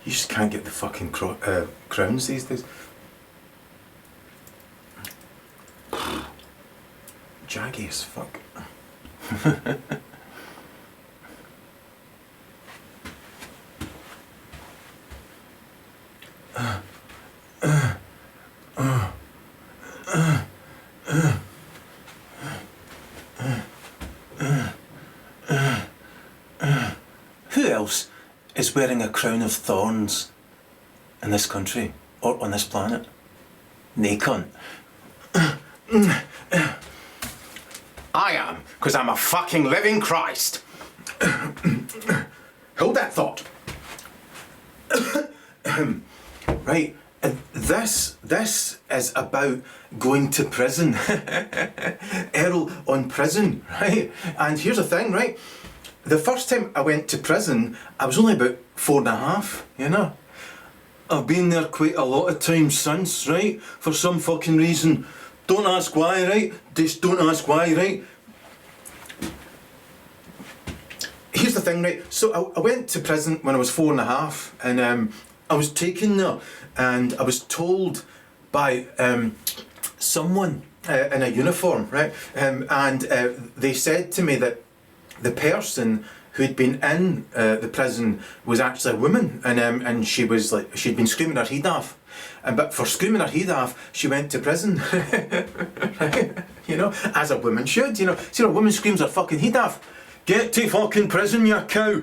You just can't get the fucking crowns these days. Jaggy as fuck. Who else is wearing a crown of thorns in this country or on this planet? Nay cunt. I am, because I'm a fucking living Christ. Hold that thought. Right, this is about going to prison. Erol On Prison, right? And here's the thing, right? The first time I went to prison, I was only about 4.5, you know? I've been there quite a lot of times since, right? For some fucking reason. Don't ask why, right? Just don't ask why, right? Here's the thing, right? So I went to prison when I was 4.5, and I was taken there, and I was told by someone in a uniform, right? And they said to me that the person who'd been in the prison was actually a woman, and she was like, she'd been screaming her head off, but for screaming her head off, she went to prison. Right? You know, as a woman should. You know, see, a woman screams her fucking head off. Get to fucking prison, you cow.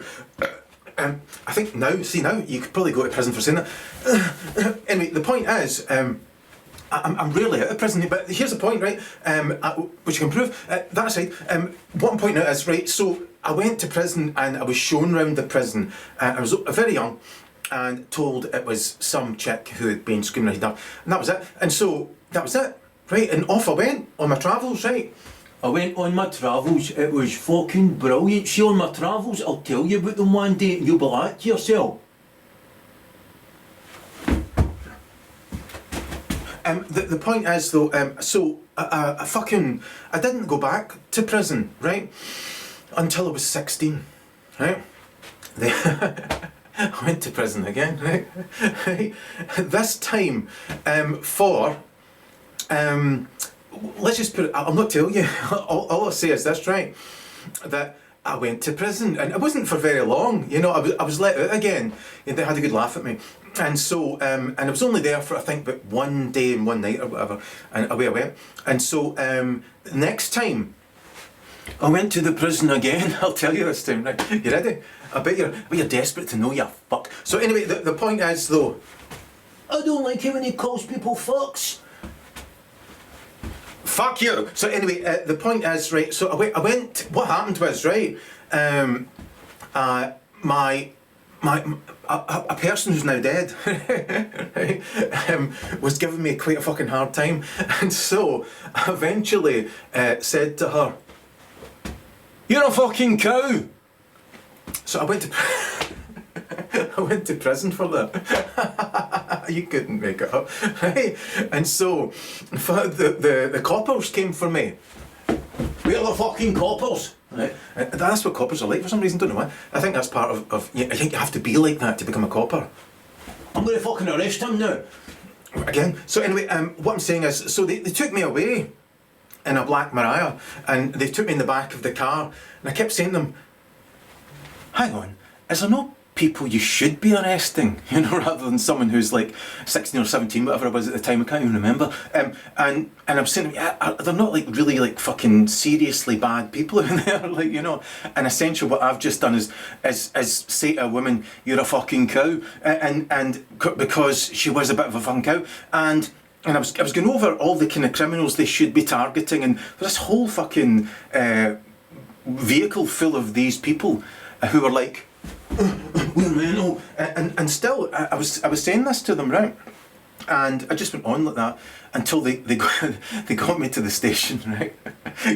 I think now, you could probably go to prison for saying that. Anyway, the point is, I'm rarely out of prison, but here's the point, right? Which you can prove. That aside, what I'm pointing out is, right, so I went to prison and I was shown round the prison. I was very young and told it was some chick who had been screaming her head off, and that was it. And so, that was it, right? And off I went on my travels, right? I went on my travels, it was fucking brilliant. See, on my travels, I'll tell you about them one day and you'll be like to yourself. The point is though, so I didn't go back to prison, right, until I was 16, right? I went to prison again, right? This time for, let's just put it, I'll not tell you, all I'll say is this, right, that I went to prison, and it wasn't for very long, you know, I was let out again, and they had a good laugh at me, and so, and I was only there for, I think, about 1 day and 1 night or whatever, and away I went, and so, next time, I went to the prison again. I'll tell you this time, right, you ready? I bet you're desperate to know, you fuck. So anyway, the point is though, I don't like it when he calls people fucks. Fuck you! So anyway, the point is, right, so I went, what happened was, right, a person who's now dead, right, was giving me quite a fucking hard time, and so I eventually said to her, "You're a fucking cow!" So I went to I went to prison for that. You couldn't make it up, right? And so the coppers came for me. We're the fucking coppers, right? And that's what coppers are like for some reason. Don't know why. I think that's part of I think you have to be like that to become a copper. I'm going to fucking arrest him now. Again. So anyway, what I'm saying is, so they took me away in a black Mariah, and they took me in the back of the car, and I kept saying to them, "Hang on, is there no people you should be arresting, you know, rather than someone who's like 16 or 17, whatever it was at the time, I can't even remember." And I'm saying, they're not like really like fucking seriously bad people in there, like, you know. And essentially what I've just done is say to a woman, "You're a fucking cow," and because she was a bit of a fucking cow, and I was going over all the kind of criminals they should be targeting, and there's this whole fucking vehicle full of these people who were like, "We're mental," and still I was saying this to them, right? And I just went on like that until they got me to the station, right?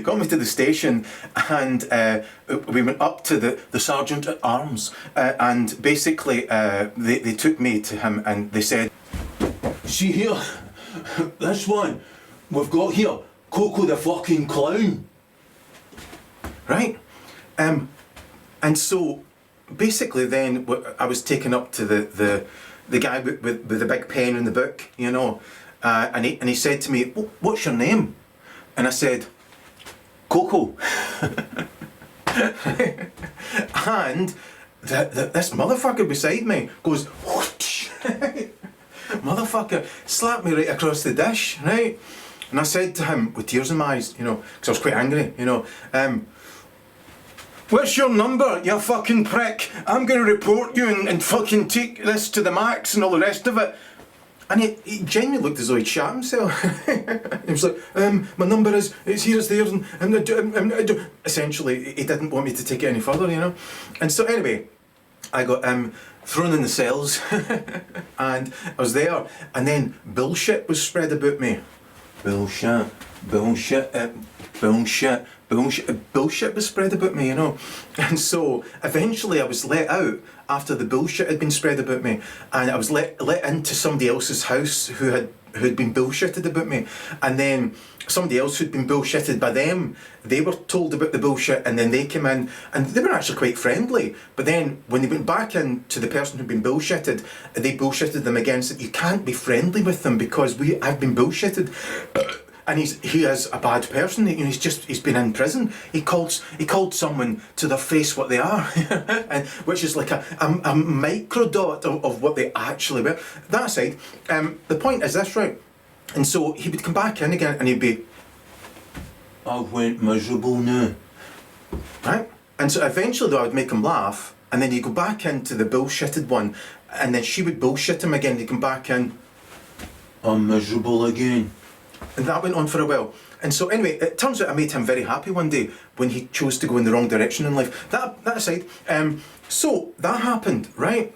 Got me to the station, and we went up to the sergeant at arms, and basically they took me to him, and they said, "See here, this one we've got here, Coco the fucking clown," right? And so basically then I was taken up to the guy with the big pen and the book, you know, and he said to me, "What's your name?" And I said, "Coco." And this motherfucker beside me goes, "Whoosh." Motherfucker slapped me right across the dish, right? And I said to him with tears in my eyes, you know, because I was quite angry, you know, "What's your number, you fucking prick? I'm going to report you and fucking take this to the max and all the rest of it." And he genuinely looked as though he'd shot himself. He was like, "My number is, it's here, it's there," and essentially he didn't want me to take it any further, you know. And so anyway, I got thrown in the cells and I was there, and then bullshit was spread about me. Bullshit was spread about me, you know. And so eventually I was let out after the bullshit had been spread about me, and I was let into somebody else's house who had been bullshitted about me, and then somebody else who'd been bullshitted by them, they were told about the bullshit, and then they came in and they were actually quite friendly, but then when they went back in to the person who'd been bullshitted, they bullshitted them again, said, "You can't be friendly with them because I've been bullshitted." And he is a bad person. He's been in prison. He called someone to their face what they are, and which is like a microdot of what they actually were. That aside, the point is this, right? And so he would come back in again, and he'd be, "I went miserable now," right? And so eventually, though, I would make him laugh, and then he'd go back into the bullshitted one, and then she would bullshit him again. He'd come back in, "I'm miserable again." And that went on for a while. And so anyway, it turns out I made him very happy one day when he chose to go in the wrong direction in life. That aside, so that happened, right?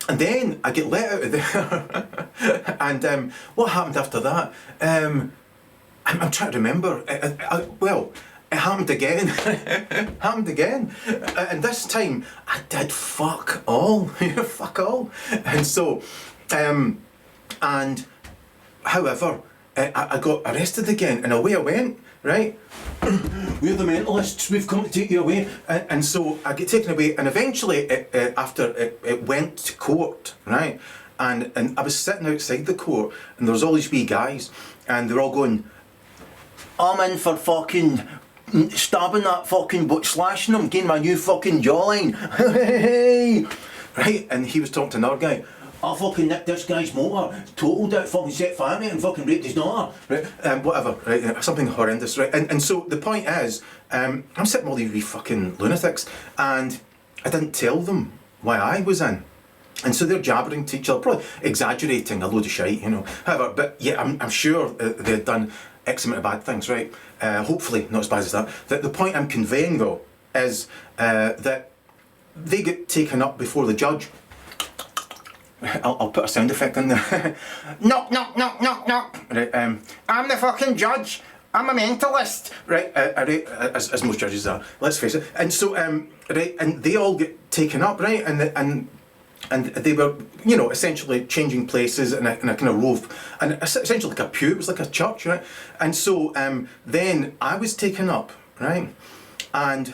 And then I get let out of there. And what happened after that? I'm trying to remember. Well, it happened again. Happened again. And this time I did fuck all. Fuck all. And so, and however, I got arrested again, and away I went, right? "We're the mentalists, we've come to take you away." And so I get taken away, and eventually, after it went to court, right? And I was sitting outside the court, and there was all these wee guys, and they were all going, "I'm in for fucking stabbing that fucking but slashing him, getting my new fucking jawline." Right? And he was talking to another guy. "I fucking nicked this guy's motor, totaled it, fucking set fire to it, and fucking raped his daughter," right? Whatever, right? Something horrendous, right? And so the point is, I'm sitting with all these wee fucking lunatics, and I didn't tell them why I was in. And so they're jabbering to each other, probably exaggerating a load of shite, you know. However, but yeah, I'm sure they had done X amount of bad things, right? Hopefully not as bad as that. The point I'm conveying, though, is that they get taken up before the judge. I'll put a sound effect in there. "Knock, knock, knock, knock, knock." Right, "I'm the fucking judge. I'm a mentalist." Right, as most judges are. Let's face it. And so, right, and they all get taken up, right, and they were, you know, essentially changing places in a kind of row, and essentially like a pew. It was like a church, right? And so, then I was taken up, right, and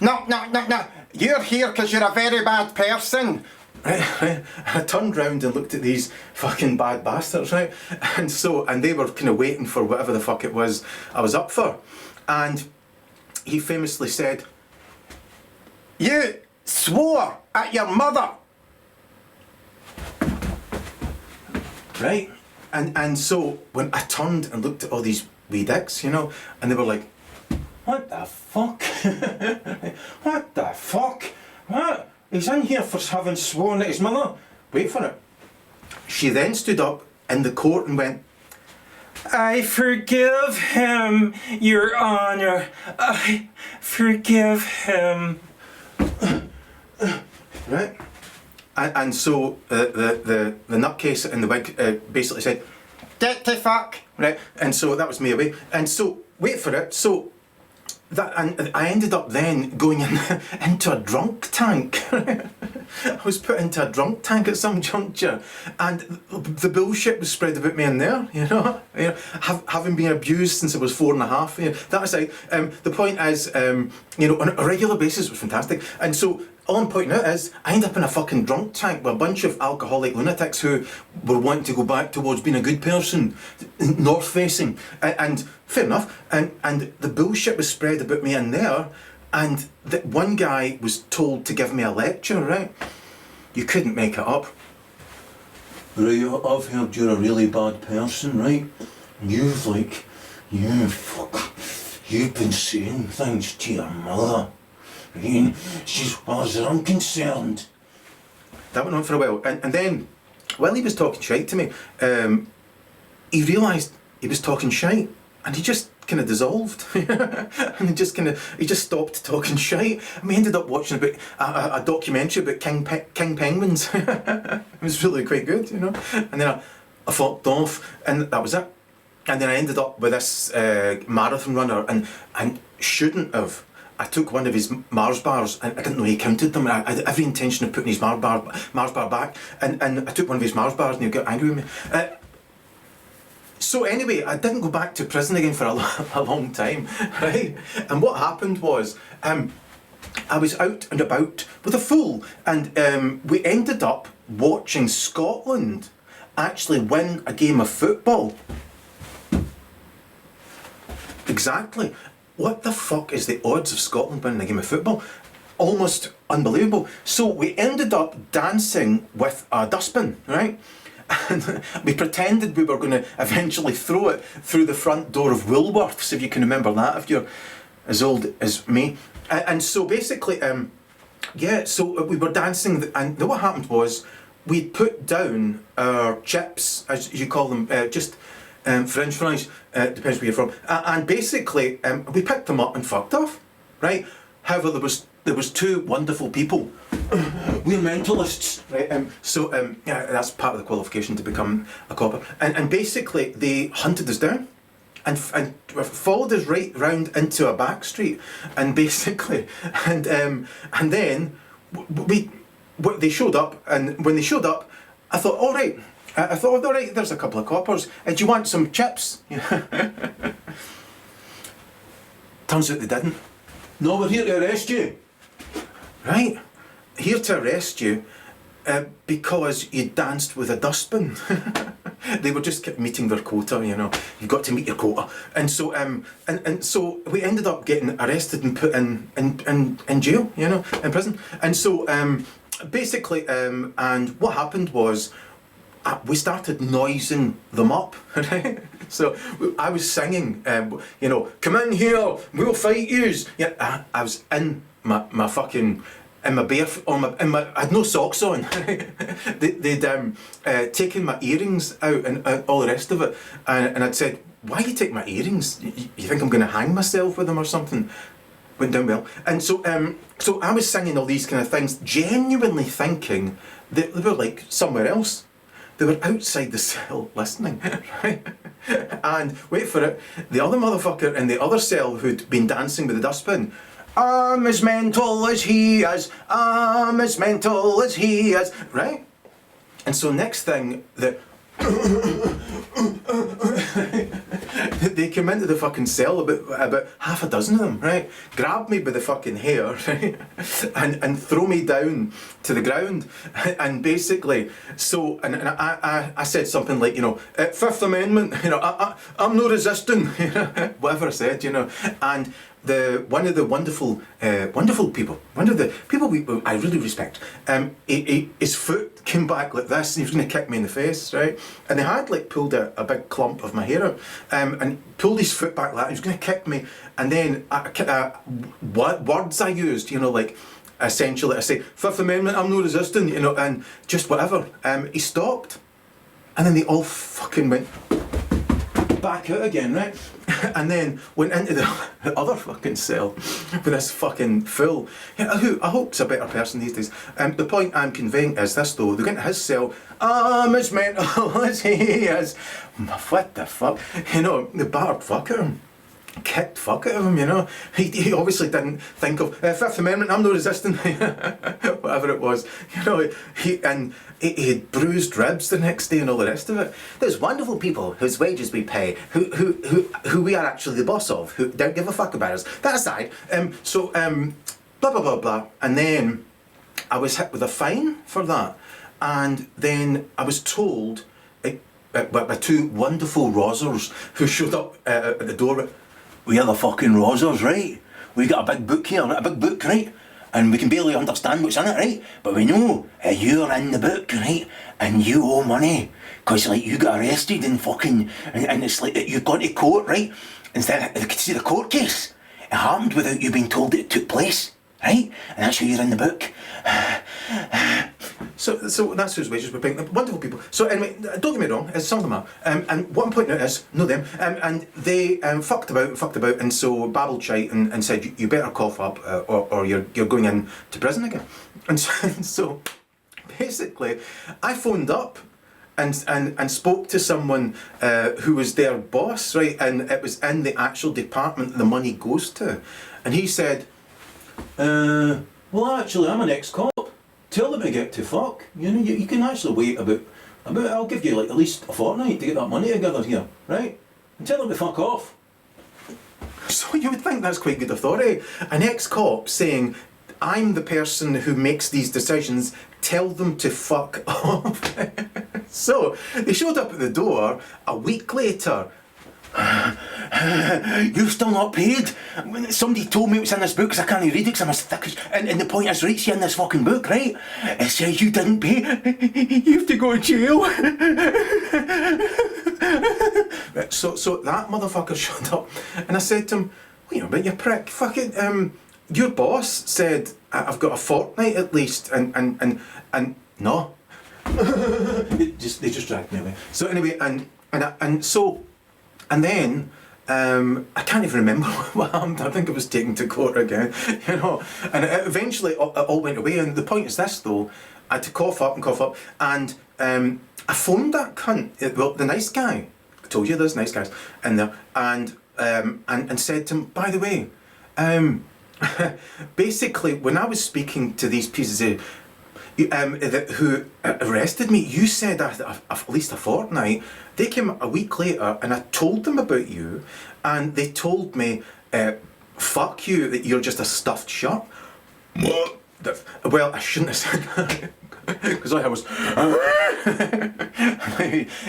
"Knock, knock, knock, knock. You're here because you're a very bad person." Right. I turned round and looked at these fucking bad bastards, right? And so, and they were kind of waiting for whatever the fuck it was I was up for. And he famously said, "You swore at your mother." Right? And so when I turned and looked at all these wee dicks, you know, and they were like, "What the fuck? What the fuck? What? He's in here for having sworn at his mother." Wait for it. She then stood up in the court and went, "I forgive him, Your Honour. I forgive him." Right? And so the nutcase in the wig basically said, "Get the fuck." Right? And so that was me away. And so, wait for it. So, and I ended up then going into a drunk tank. I was put into a drunk tank at some juncture, and the bullshit was spread about me in there, having been abused since I was 4.5. That aside, the point is, on a regular basis it was fantastic. And so all I'm pointing out is I ended up in a fucking drunk tank with a bunch of alcoholic lunatics who were wanting to go back towards being a good person, north facing, and fair enough, and the bullshit was spread about me in there. And that one guy was told to give me a lecture, right? You couldn't make it up. Right, I've heard you're a really bad person, right? You've been saying things to your mother. Right? As far as I'm concerned. That went on for a while. And then, while he was talking shite to me, he realised he was talking shite. And he just kind of dissolved, and he just stopped talking shite. And we ended up watching a documentary about king penguins. It was really quite good, And then I fucked off, and that was it. And then I ended up with this marathon runner, and shouldn't have. I took one of his Mars bars, and I didn't know he counted them. I had every intention of putting his Mars bar back, and I took one of his Mars bars, and he got angry with me. So anyway, I didn't go back to prison again for a long time, right? And what happened was, I was out and about with a fool, and we ended up watching Scotland actually win a game of football. Exactly. What the fuck is the odds of Scotland winning a game of football? Almost unbelievable. So we ended up dancing with a dustbin, right? And we pretended we were going to eventually throw it through the front door of Woolworths, if you can remember that, if you're as old as me. And so basically, so we were dancing, and what happened was we put down our chips, as you call them, just French fries, depends where you're from, and basically we picked them up and fucked off, right? However, there was two wonderful people. We're mentalists, right? That's part of the qualification to become a copper. And basically, they hunted us down and followed us right round into a back street. And basically, and then they showed up. And when they showed up, I thought, all right. There's a couple of coppers. Do you want some chips? Turns out they didn't. No, we're here to arrest you. Right? Here to arrest you because you danced with a dustbin. They were just meeting their quota, You've got to meet your quota. And so and so we ended up getting arrested and put in jail, in prison. And so basically, and what happened was we started noising them up, right? So I was singing, come in here, we'll fight yous. Yeah, I was in my fucking, in my bare, I had no socks on. They'd taken my earrings out and all the rest of it, and I'd said, why you take my earrings? You think I'm going to hang myself with them or something? Went down well. And so I was singing all these kind of things, genuinely thinking that they were like somewhere else. They were outside the cell listening, right? And wait for it, the other motherfucker in the other cell who'd been dancing with the dustbin, I'm as mental as he is, I'm as mental as he is, right? And so next thing, they came into the fucking cell, about half a dozen of them, right? Grab me by the fucking hair, right? And throw me down to the ground. And basically, so, and I said something like, Fifth Amendment, I'm no resisting, whatever I said, and one of the wonderful people, one of the people I really respect, his foot came back like this, and he was going to kick me in the face, right? And he had pulled a big clump of my hair out, and pulled his foot back like that. He was going to kick me, and then what words I used, essentially I say, Fifth Amendment, I'm no resisting, and just whatever. He stopped, and then they all fucking went back out again, right? And then went into the other fucking cell with this fucking fool, who I hope's a better person these days. The point I'm conveying is this though, they went into his cell, I'm as mental as he is. What the fuck? The battered fucker kicked fuck out of him, you know. He obviously didn't think of Fifth Amendment, I'm no resisting, whatever it was, you know. He had bruised ribs the next day and all the rest of it. There's wonderful people whose wages we pay, who we are actually the boss of, who don't give a fuck about us. That aside, blah blah blah blah, and then I was hit with a fine for that, and then I was told by two wonderful Rosers who showed up at the door. We are the fucking Rosers, right? We got a big book here, a big book, right? And we can barely understand what's in it, right? But we know you're in the book, right? And you owe money, cause like you got arrested and fucking, and it's like you've gone to court, right? Instead, you can see the court case. It happened without you being told that it took place, right? And that's why you're in the book. So that's whose wages we're paying. Wonderful people. So anyway, don't get me wrong, some of them are. And what I'm pointing out is, no them, and they fucked about, and so babbled shite and said, you better cough up or you're going into prison again. And so basically, I phoned up and spoke to someone who was their boss, right? And it was in the actual department the money goes to. And he said, well, actually, I'm an ex-cop. Tell them to get to fuck. You know, you can actually wait about. I'll give you like at least a fortnight to get that money together here, right? And tell them to fuck off. So you would think that's quite good authority. An ex-cop saying, I'm the person who makes these decisions, tell them to fuck off. So they showed up at the door a week later. You've still not paid? Somebody told me it was in this book because I can't read it because I'm as thick as... And the point is, right, see in this fucking book, right? It says you didn't pay. You have to go to jail. So that motherfucker showed up and I said to him, wait a minute, you prick, fuck it, your boss said I've got a fortnight at least and no. They just dragged me away. So anyway, and then I can't even remember what happened. I think I was taken to court again, you know. And eventually it all went away. And the point is this, though: I had to cough up, and I phoned that cunt, well, the nice guy. I told you there's nice guys in there, and said to him, by the way, basically when I was speaking to these pieces of who arrested me, you said at least a fortnight. They came a week later and I told them about you, and they told me, fuck you, that you're just a stuffed shirt. What? Well, I shouldn't have said that. Because I was...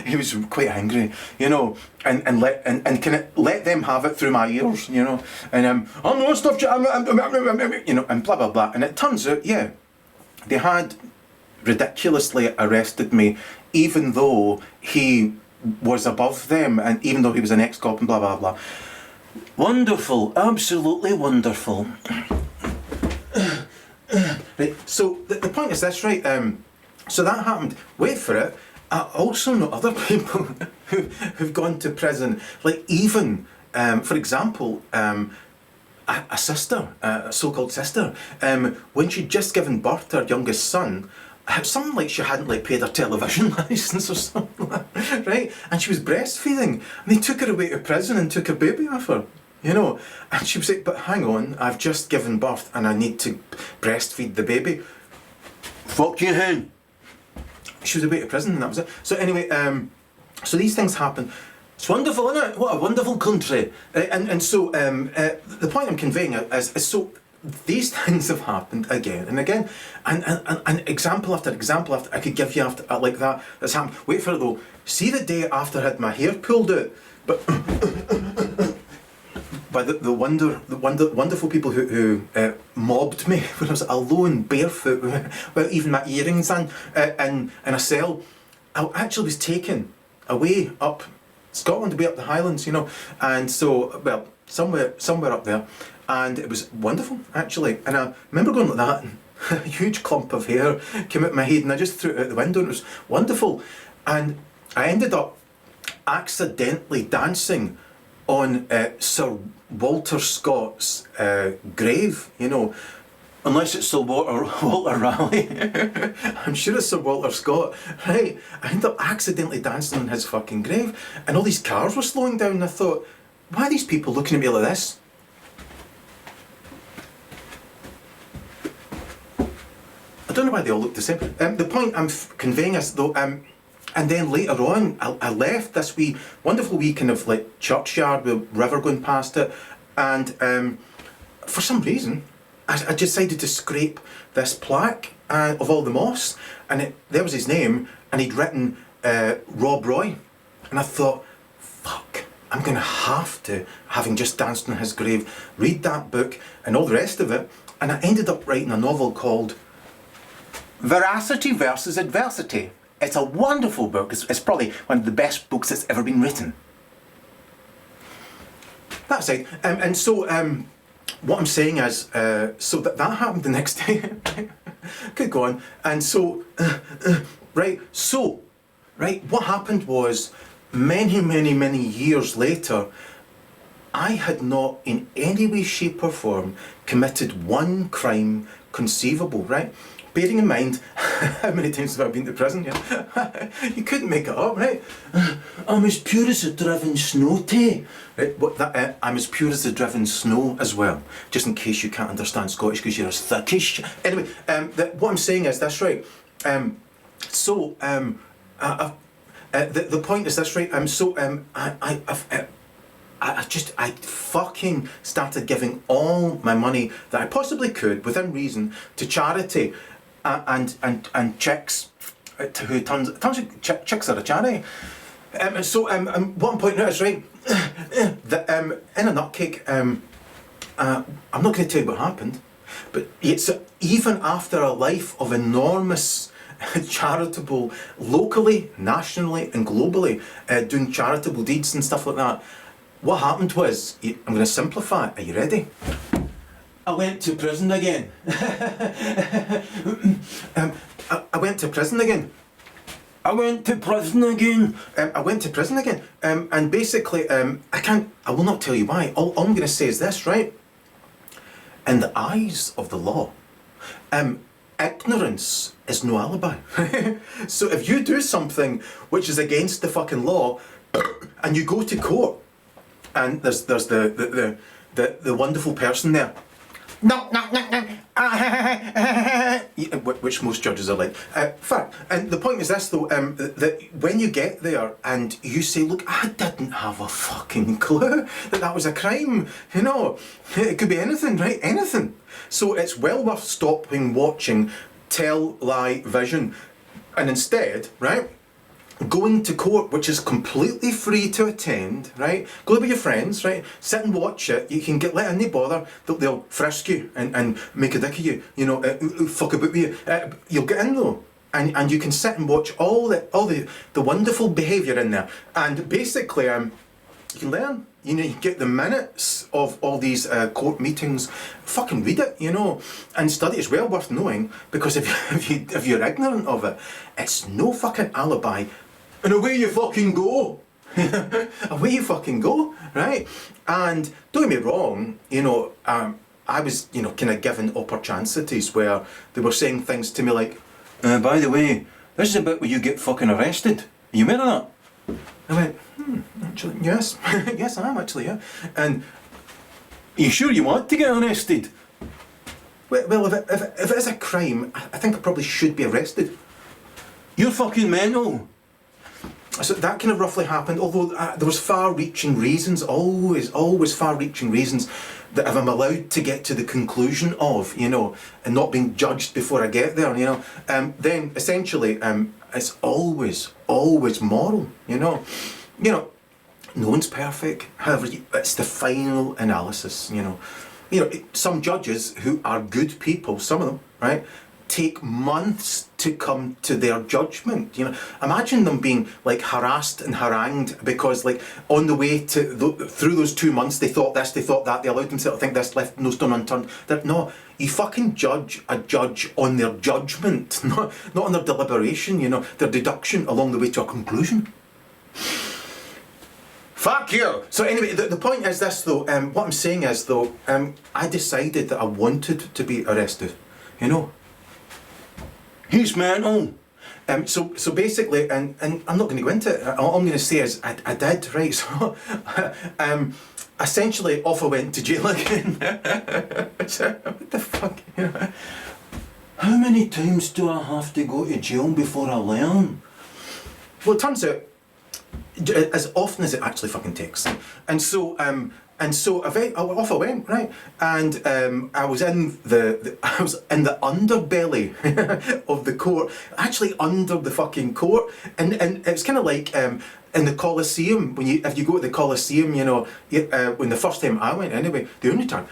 he was quite angry, you know, and can it let them have it through my ears, you know, and I'm not stuffed shirt, you know, and blah blah blah. And it turns out, yeah, they had ridiculously arrested me, even though he was above them, and even though he was an ex-cop and blah blah blah. Wonderful, absolutely wonderful. Right, so the point is this, right? So that happened. Wait for it. I also know other people who've gone to prison, like even, for example, a sister, a so-called sister, when she'd just given birth to her youngest son, something like she hadn't like paid her television licence or something like that, right? And she was breastfeeding, and they took her away to prison and took her baby off her, you know. And she was like, but hang on, I've just given birth and I need to breastfeed the baby. Fuck you, hen. She was away to prison and that was it. So anyway, so these things happen. It's wonderful, isn't it? What a wonderful country. And so the point I'm conveying is so these things have happened again and again, and example after example after I could give you after like that. That's happened. Wait for it though. See the day after I had my hair pulled out, but by the wonderful people who mobbed me when I was alone, barefoot, without even my earrings in a cell. I actually was taken away up Scotland, way up the Highlands, you know, and so, well, somewhere up there, and it was wonderful actually. And I remember going like that, and a huge clump of hair came out my head, and I just threw it out the window, and it was wonderful. And I ended up accidentally dancing on Sir Walter Scott's grave, you know. Unless it's Sir Walter Raleigh. I'm sure it's Sir Walter Scott, right? I ended up accidentally dancing on his fucking grave, and all these cars were slowing down, and I thought, why are these people looking at me like this? I don't know why they all look the same. The point I'm conveying is though, and then later on, I left this wee, wonderful wee kind of like churchyard with a river going past it, and for some reason, I decided to scrape this plaque of all the moss, and there was his name, and he'd written Rob Roy, and I thought, fuck, I'm going to have to, having just danced on his grave, read that book and all the rest of it, and I ended up writing a novel called Veracity versus Adversity. It's a wonderful book. It's probably one of the best books that's ever been written. That's it. And so what I'm saying is, so that happened the next day. Could go on. And so, right, what happened was, many years later, I had not in any way, shape or form committed one crime conceivable, right? Bearing in mind how many times have I been to prison, yeah? You couldn't make it up, right? I'm as pure as the driven snow, tay. Right? I'm as pure as the driven snow as well, just in case you can't understand Scottish because you're as thickish. Anyway, what I'm saying is this, right? The point is this, right? I fucking started giving all my money that I possibly could, within reason, to charity and chicks, who tons of chicks are a charity. What I'm pointing out is, right, that in a nutcake, I'm not going to tell you what happened, but it's even after a life of enormous charitable, locally, nationally and globally, doing charitable deeds and stuff like that, what happened was, I'm going to simplify it. Are you ready? I went to prison again. I went to prison again. I went to prison again. And basically, I will not tell you why. All I'm going to say is this, right? In the eyes of the law, ignorance is no alibi. So if you do something which is against the fucking law, and you go to court, and there's the wonderful person there. No. Which most judges are like. Fair. And the point is this though, that when you get there and you say, look, I didn't have a fucking clue that was a crime. You know, it could be anything, right? Anything. So it's well worth stopping watching Tell Lie Vision, and instead, right, going to court, which is completely free to attend, right? Go with your friends, right? Sit and watch it. You can get let in, no bother. They'll frisk you and make a dick of you, you know, fuck about with you. You'll get in though, and you can sit and watch all the wonderful behaviour in there. And basically, you can learn. You know, you get the minutes of all these court meetings. Fucking read it, you know, and study. It's well worth knowing, because if you're ignorant of it, it's no fucking alibi. And away you fucking go. Away you fucking go, right? And don't get me wrong, you know, I was, you know, kind of given opportunities where they were saying things to me like, by the way, this is a bit where you get fucking arrested. Are you aware of that? I went, actually, yes. Yes, I am actually, yeah. And, are you sure you want to get arrested? Well, if it is a crime, I think I probably should be arrested. You're fucking mental. So that kind of roughly happened, although there was far-reaching reasons, always far-reaching reasons, that if I'm allowed to get to the conclusion of, you know, and not being judged before I get there, you know, then essentially it's always moral, you know. No one's perfect, however, it's the final analysis, you know. Some judges who are good people, some of them, right, take months to come to their judgment. You know, imagine them being like harassed and harangued because, like, on the way to through those 2 months, they thought this, they thought that, they allowed themselves to think this, left no stone unturned. No, you fucking judge a judge on their judgment, not on their deliberation. You know, their deduction along the way to a conclusion. Fuck you! So anyway, the point is this though, what I'm saying is though, I decided that I wanted to be arrested, you know. He's mental. So basically, and I'm not going to go into it, all I'm going to say is I did, right, so essentially off I went to jail again. What the fuck? You know? How many times do I have to go to jail before I learn? Well, it turns out, as often as it actually fucking takes. And so off I went, right? And I was in I was in the underbelly of the court, actually under the fucking court, and it's kind of like in the Colosseum, if you go to the Colosseum, you know, when the first time I went anyway, the only time,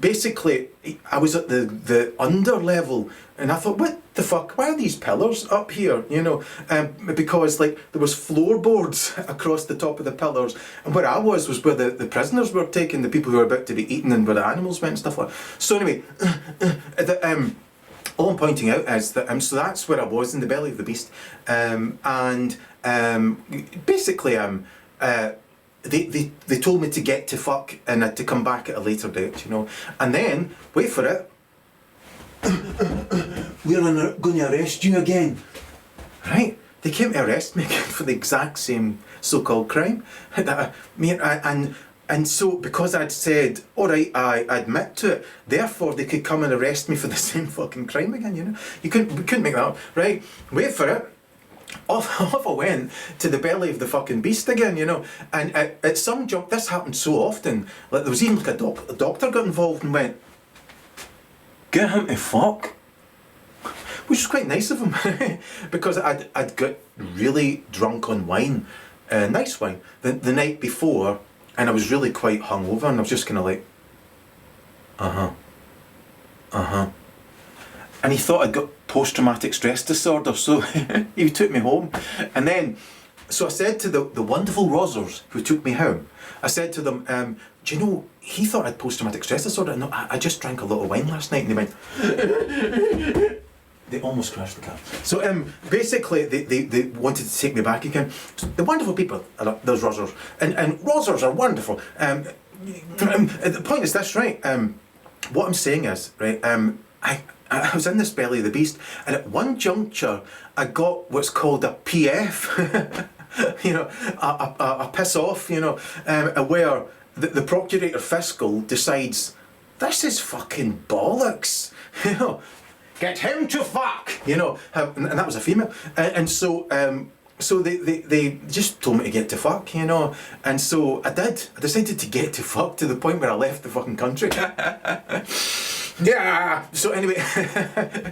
basically I was at the under level, and I thought, what the fuck, why are these pillars up here, you know, because like there was floorboards across the top of the pillars, and where I was where the prisoners were taken, the people who were about to be eaten, and where the animals went and stuff like that. So anyway, all I'm pointing out is that so that's where I was, in the belly of the beast, and basically they told me to get to fuck and to come back at a later date, you know, and then wait for it. We're going to arrest you again. Right? They came to arrest me again for the exact same so-called crime. And so because I'd said, all right, I admit to it, therefore they could come and arrest me for the same fucking crime again, you know? We couldn't make that up. Right? Wait for it. Off I went to the belly of the fucking beast again, you know. And at some jump, this happened so often, like there was even like a doctor got involved and went, Get him to fuck. which was quite nice of him, because I'd got really drunk on wine, nice wine, the night before, and I was really quite hungover, and I was just kind of like, and he thought I'd got post-traumatic stress disorder, so he took me home, and then, so I said to the wonderful Rozzers who took me home, I said to them, do you know, he thought I had post-traumatic stress disorder, and I just drank a lot of wine last night, and they went, they almost crashed the car. So basically, they wanted to take me back again. The wonderful people, those Rozzers, and Rozzers are wonderful. The point is this, right? What I'm saying is, right? I was in this belly of the beast, and at one juncture, I got what's called a PF, you know, a piss off, you know, where the Procurator Fiscal decides this is fucking bollocks, you know. Get him to fuck, you know, and that was a female, and so they just told me to get to fuck, you know, and so I did. I decided to get to fuck to the point where I left the fucking country. Yeah. So anyway,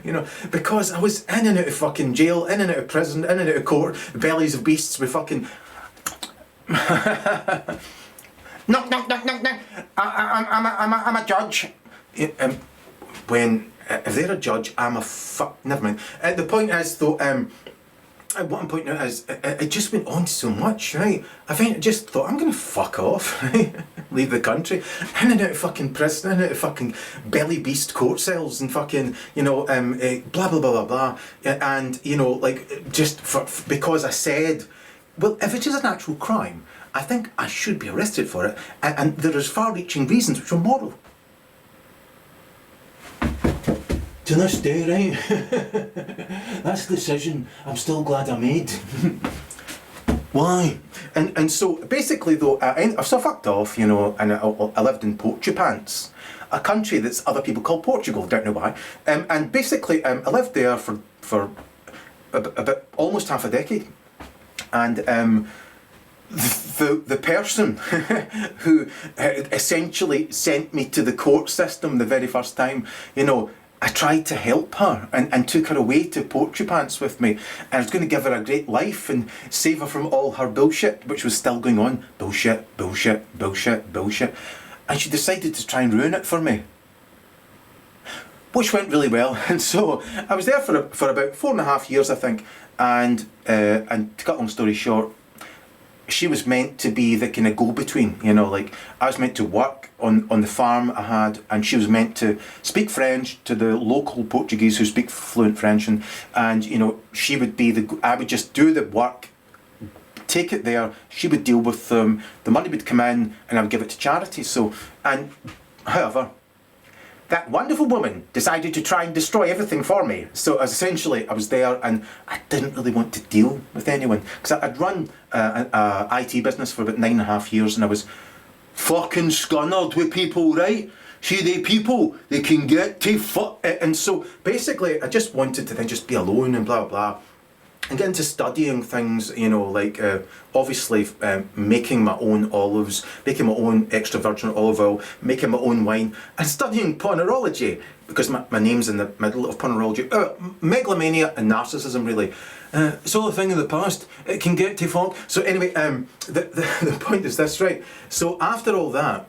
you know, because I was in and out of fucking jail, in and out of prison, in and out of court, the bellies of beasts with fucking. Knock, knock, knock, knock, knock. I'm a judge. When. If they're a judge, I'm a fuck. Never mind. The point is, though, what I'm pointing out is, it just went on so much, right? I just thought, I'm going to fuck off, right? Leave the country. In and out of fucking prison, in and out of fucking belly beast court cells, and fucking, you know, blah, blah, blah, blah, blah. And, you know, like, just because I said, well, if it is an actual crime, I think I should be arrested for it. And there is far-reaching reasons which are moral. To this day, right? That's the decision I'm still glad I made. Why? And so basically though, I fucked off, you know, and I lived in Portupants, a country that's other people call Portugal, don't know why. And basically I lived there for about almost half a decade. And the person who essentially sent me to the court system the very first time, you know, I tried to help her and took her away to Portupants with me, and I was going to give her a great life and save her from all her bullshit, which was still going on. Bullshit, bullshit, bullshit, bullshit. And she decided to try and ruin it for me, which went really well. And so I was there for about 4.5 years, I think, and to cut a long story short, she was meant to be the kind of go-between, you know, like I was meant to work on the farm I had, and she was meant to speak French to the local Portuguese who speak fluent French, and you know, she would be I would just do the work, take it there, she would deal with them, the money would come in, and I would give it to charity. So, and however, that wonderful woman decided to try and destroy everything for me. So essentially I was there, and I didn't really want to deal with anyone, because I'd run a IT business for about 9.5 years, and I was fucking scunnered with people, right? See, they people, they can get to fuck. And so basically, I just wanted to then just be alone and blah blah, and get into studying things, you know, like obviously making my own olives, making my own extra virgin olive oil, making my own wine, and studying pornology, because my name's in the middle of pornology. Megalomania and narcissism, really. It's all a thing of the past. It can get to fuck. So anyway, the point is this, right? So after all that,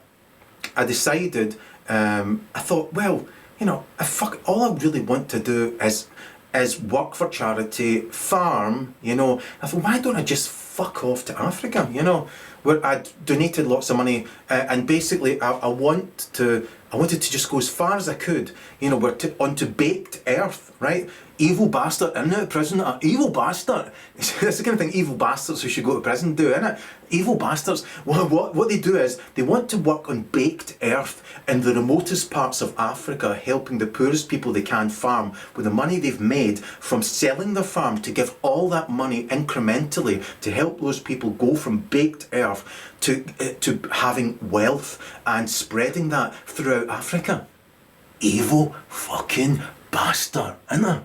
I decided, I thought, well, you know, all I really want to do is work for charity, farm, you know. I thought, why don't I just fuck off to Africa, you know, where I'd donated lots of money, and basically I wanted to just go as far as I could, you know, onto baked earth, right? Evil bastard, in the prison, evil bastard. That's the kind of thing evil bastards who should go to prison do, isn't it? Evil bastards, what they do is, they want to work on baked earth in the remotest parts of Africa, helping the poorest people they can farm with the money they've made from selling their farm, to give all that money incrementally to help those people go from baked earth to having wealth and spreading that throughout Africa. Evil fucking bastard, isn't it?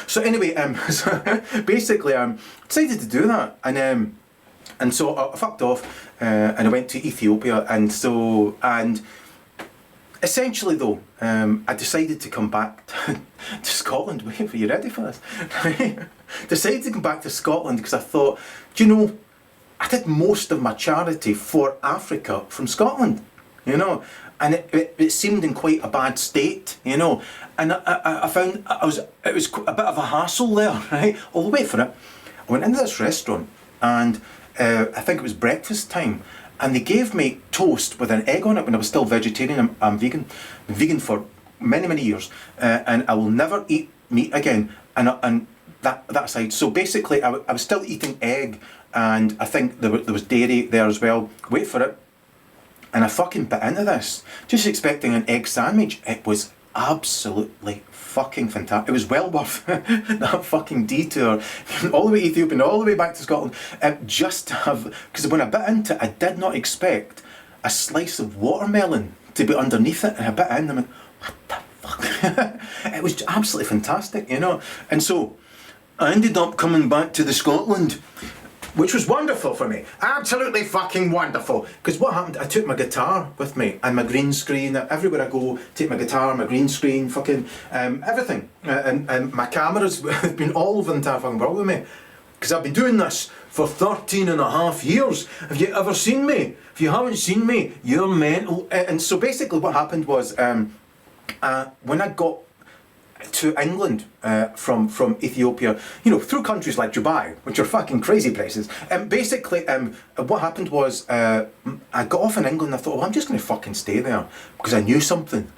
So anyway, so basically, decided to do that, and so I fucked off, and I went to Ethiopia, and essentially though, I decided to come back to Scotland. Wait, are you ready for this? Decided to come back to Scotland because I thought, do you know, I did most of my charity for Africa from Scotland, you know, and it seemed in quite a bad state, you know, and I found it was a bit of a hassle there, right? Although, wait for it, I went into this restaurant, and I think it was breakfast time, and they gave me toast with an egg on it when I was still vegetarian. I'm vegan. Been vegan for many years, and I will never eat meat again. And that aside, so basically I was still eating egg, and I think there was dairy there as well. Wait for it. And I fucking bit into this, just expecting an egg sandwich. It was absolutely fucking fantastic. It was well worth that fucking detour, all the way to Ethiopia and all the way back to Scotland, just to have, because when I bit into it, I did not expect a slice of watermelon to be underneath it, and I bit in and I went, what the fuck? It was absolutely fantastic, you know. And so I ended up coming back to the Scotland, which was wonderful for me. Absolutely fucking wonderful. Because what happened, I took my guitar with me and my green screen. Everywhere I go, take my guitar, my green screen, fucking everything. And my cameras have been all over the entire fucking world with me. Because I've been doing this for 13 and a half years. Have you ever seen me? If you haven't seen me, you're mental. And so basically what happened was, when I got to England from Ethiopia, you know, through countries like Dubai, which are fucking crazy places. Basically, what happened was, I got off in England and I thought, well, I'm just going to fucking stay there because I knew something.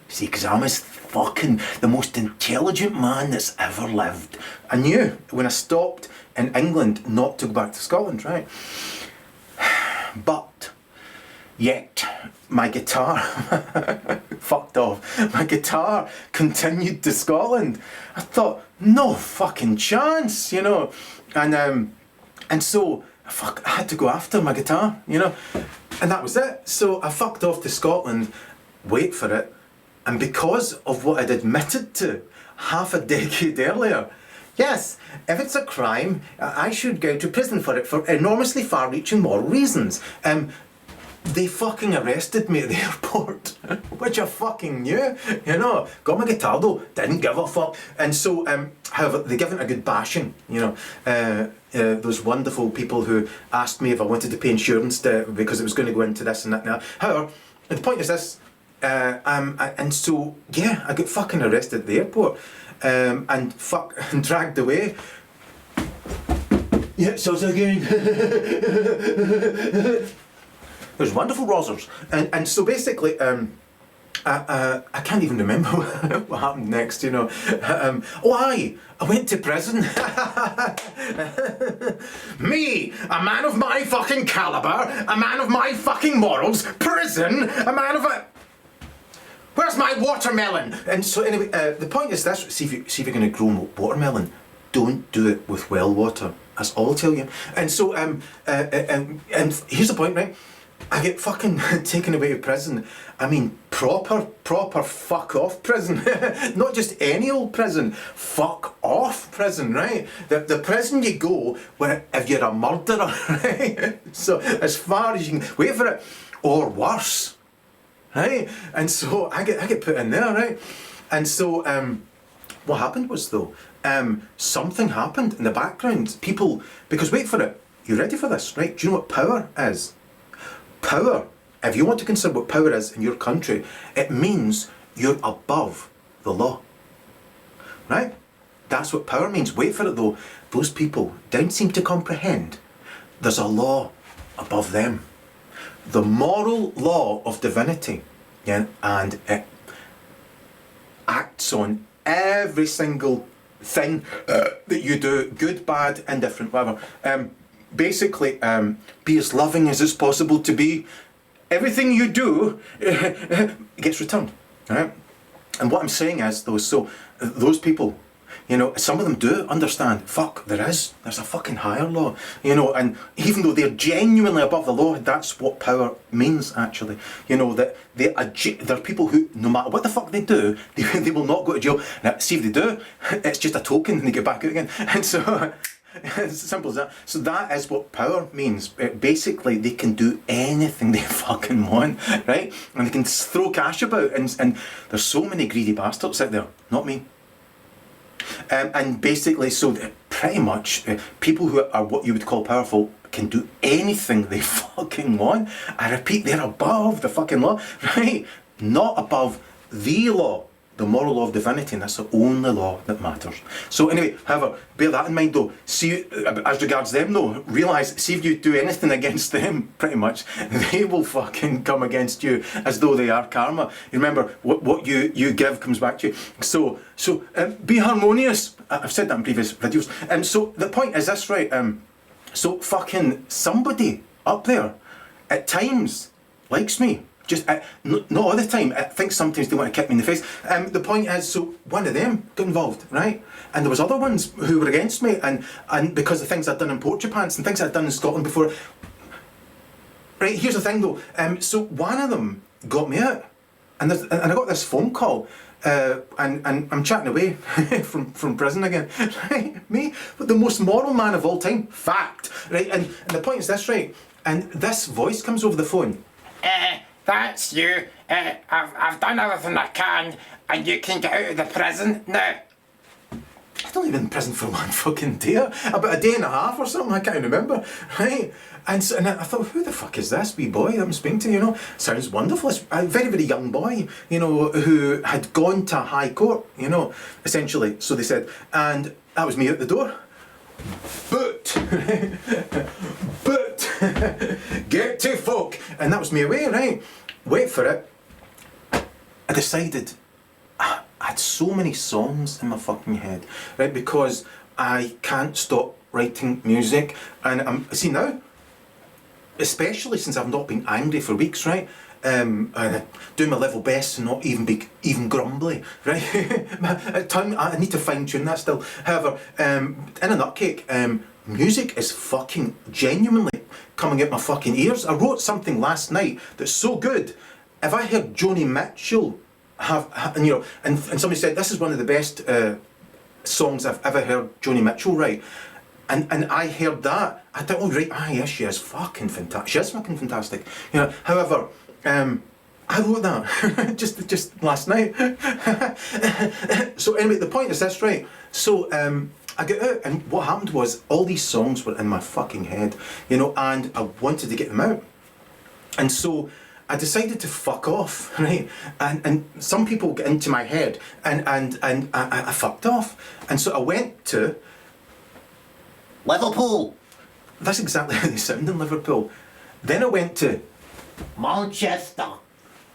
See, because I'm fucking the most intelligent man that's ever lived. I knew when I stopped in England not to go back to Scotland, right? But yet, my guitar fucked off. My guitar continued to Scotland. I thought, no fucking chance, you know. And so I had to go after my guitar, you know. And that was it. So I fucked off to Scotland, wait for it, and because of what I'd admitted to half a decade earlier, yes, if it's a crime, I should go to prison for it for enormously far-reaching moral reasons. They fucking arrested me at the airport, which I fucking knew, you know. Got my guitar though, didn't give a fuck. And so, however, they given a good bashing, you know. Those wonderful people who asked me if I wanted to pay insurance because it was going to go into this and that and that. However, the point is this, and so, yeah, I got fucking arrested at the airport, and dragged away. Yeah, so again. There's wonderful rozzers, and so basically, I can't even remember what happened next, you know. I went to prison. Me, a man of my fucking caliber, a man of my fucking morals, prison, a man of a... Where's my watermelon? And so anyway, the point is this, see if you're going to grow watermelon, don't do it with well water. That's all I'll tell you. And so, and here's the point, right? I get fucking taken away to prison. I mean, proper fuck off prison. Not just any old prison. Fuck off prison, right? The prison you go where if you're a murderer, right? So as far as you can, wait for it, or worse, right? And so I get put in there, right? And so what happened was though, something happened in the background. People, because wait for it, you ready for this, right? Do you know what power is? Power, if you want to consider what power is in your country, it means you're above the law, right? That's what power means. Wait for it though, those people don't seem to comprehend there's a law above them. The moral law of divinity, yeah, and it acts on every single thing that you do, good, bad, indifferent, whatever. Basically, be as loving as it's possible to be. Everything you do gets returned, right? And what I'm saying is, though, so those people, you know, some of them do understand, fuck, there's a fucking higher law, you know, and even though they're genuinely above the law, that's what power means, actually. You know, that there are people who, no matter what the fuck they do, they will not go to jail. Now, see if they do, it's just a token and they get back out again. And so, it's as simple as that. So that is what power means. Basically, they can do anything they fucking want, right? And they can throw cash about, and there's so many greedy bastards out there, not me. And basically, so pretty much, people who are what you would call powerful can do anything they fucking want. I repeat, they're above the fucking law, right? Not above the law, the moral law of divinity, and that's the only law that matters. So anyway, however, bear that in mind though. See, as regards them though, realise, see if you do anything against them, pretty much, they will fucking come against you as though they are karma. You remember, what you give comes back to you. So be harmonious. I've said that in previous videos. So the point is this, right? So fucking somebody up there, at times, likes me. Just not all the time. I think sometimes they want to kick me in the face. The point is, so one of them got involved, right? And there was other ones who were against me, and because of things I'd done in Porcupines and things I'd done in Scotland before. Right, here's the thing though. So one of them got me out, and I got this phone call, and I'm chatting away from prison again. Right, me, but the most moral man of all time. Fact, right? And the point is this, right? And this voice comes over the phone. That's you. I've done everything I can, and you can get out of the prison now. I've only been in prison for one fucking day, about a day and a half or something, I can't remember, right? And I thought, who the fuck is this wee boy I'm speaking to, you know? Sounds wonderful. It's a very, very young boy, you know, who had gone to High Court, you know, essentially, so they said, and that was me at the door. But get to folk, and that was me away, right? Wait for it. I decided I had so many songs in my fucking head, right? Because I can't stop writing music, and I'm see now, especially since I've not been angry for weeks, right? I do my level best to not even be even grumbly, right? At times I need to fine tune that still. However, in a nutcake, music is fucking genuinely coming out my fucking ears. I wrote something last night that's so good. If I heard Joni Mitchell and you know, and somebody said this is one of the best songs I've ever heard Joni Mitchell write. And I heard that, I thought, oh right, yes, she is fucking fantastic. She is fucking fantastic. You know, however, I wrote that just last night. So anyway, the point is this, right? So I got out, and what happened was all these songs were in my fucking head, you know, and I wanted to get them out. And so I decided to fuck off, right? And some people get into my head, and I fucked off. And so I went to Liverpool. That's exactly how they sound in Liverpool. Then I went to Manchester.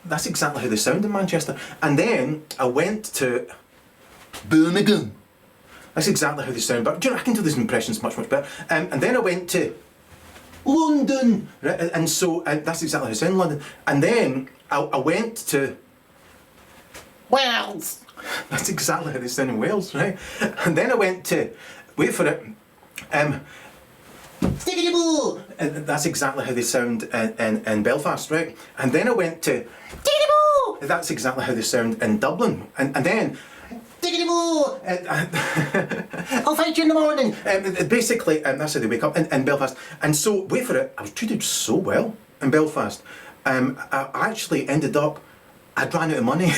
That's exactly how they sound in Manchester. And then I went to Birmingham. That's exactly how they sound. But do you know, I can do these impressions much better. And then I went to London. Right? And so that's exactly how they sound in London. And then I went to Wales. That's exactly how they sound in Wales, right? And then I went to, wait for it, Stickity boo! And that's exactly how they sound in Belfast, right? And then I went to, Stickity boo! that's exactly how they sound in Dublin. And then, Stickity boo! I'll fight you in the morning! basically, that's how they wake up in Belfast. And so, wait for it, I was treated so well in Belfast. I actually ended up, I'd ran out of money.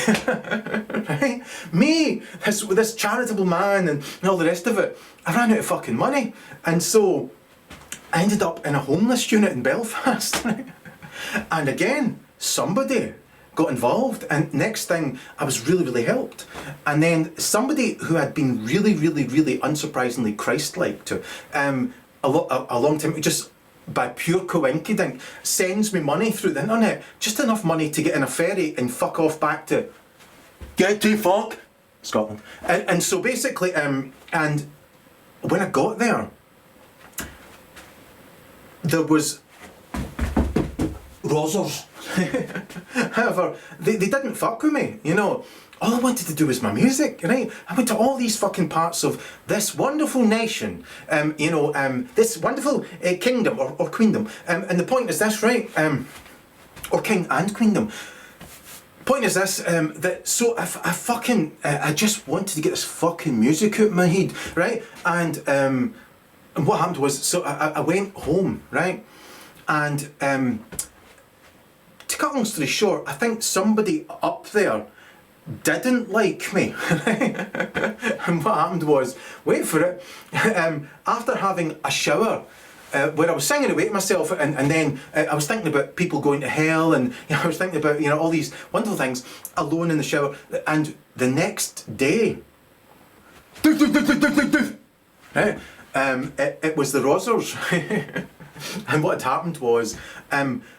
Right? Me, this charitable man and all the rest of it, I ran out of fucking money. And so I ended up in a homeless unit in Belfast. And again, somebody got involved, and next thing I was really, really helped. And then somebody who had been really, really, really unsurprisingly Christ-like to a long time, just by pure coincidence, sends me money through the internet, just enough money to get in a ferry and fuck off back to Get to fuck. Scotland. And so basically, and when I got there, there was Rosers. however, they didn't fuck with me, you know. All I wanted to do was my music, right? I went to all these fucking parts of this wonderful nation, this wonderful kingdom or queendom. And the point is this, right? Or king and queendom. Point is this, that so I just wanted to get this fucking music out of my head, right? And what happened was, so I went home, right? And to cut a long story short, I think somebody up there didn't like me. And what happened was, wait for it, after having a shower, where I was singing away to myself, and then I was thinking about people going to hell, and I was thinking about all these wonderful things alone in the shower, and the next day, right, it was the Rosers. And what had happened was,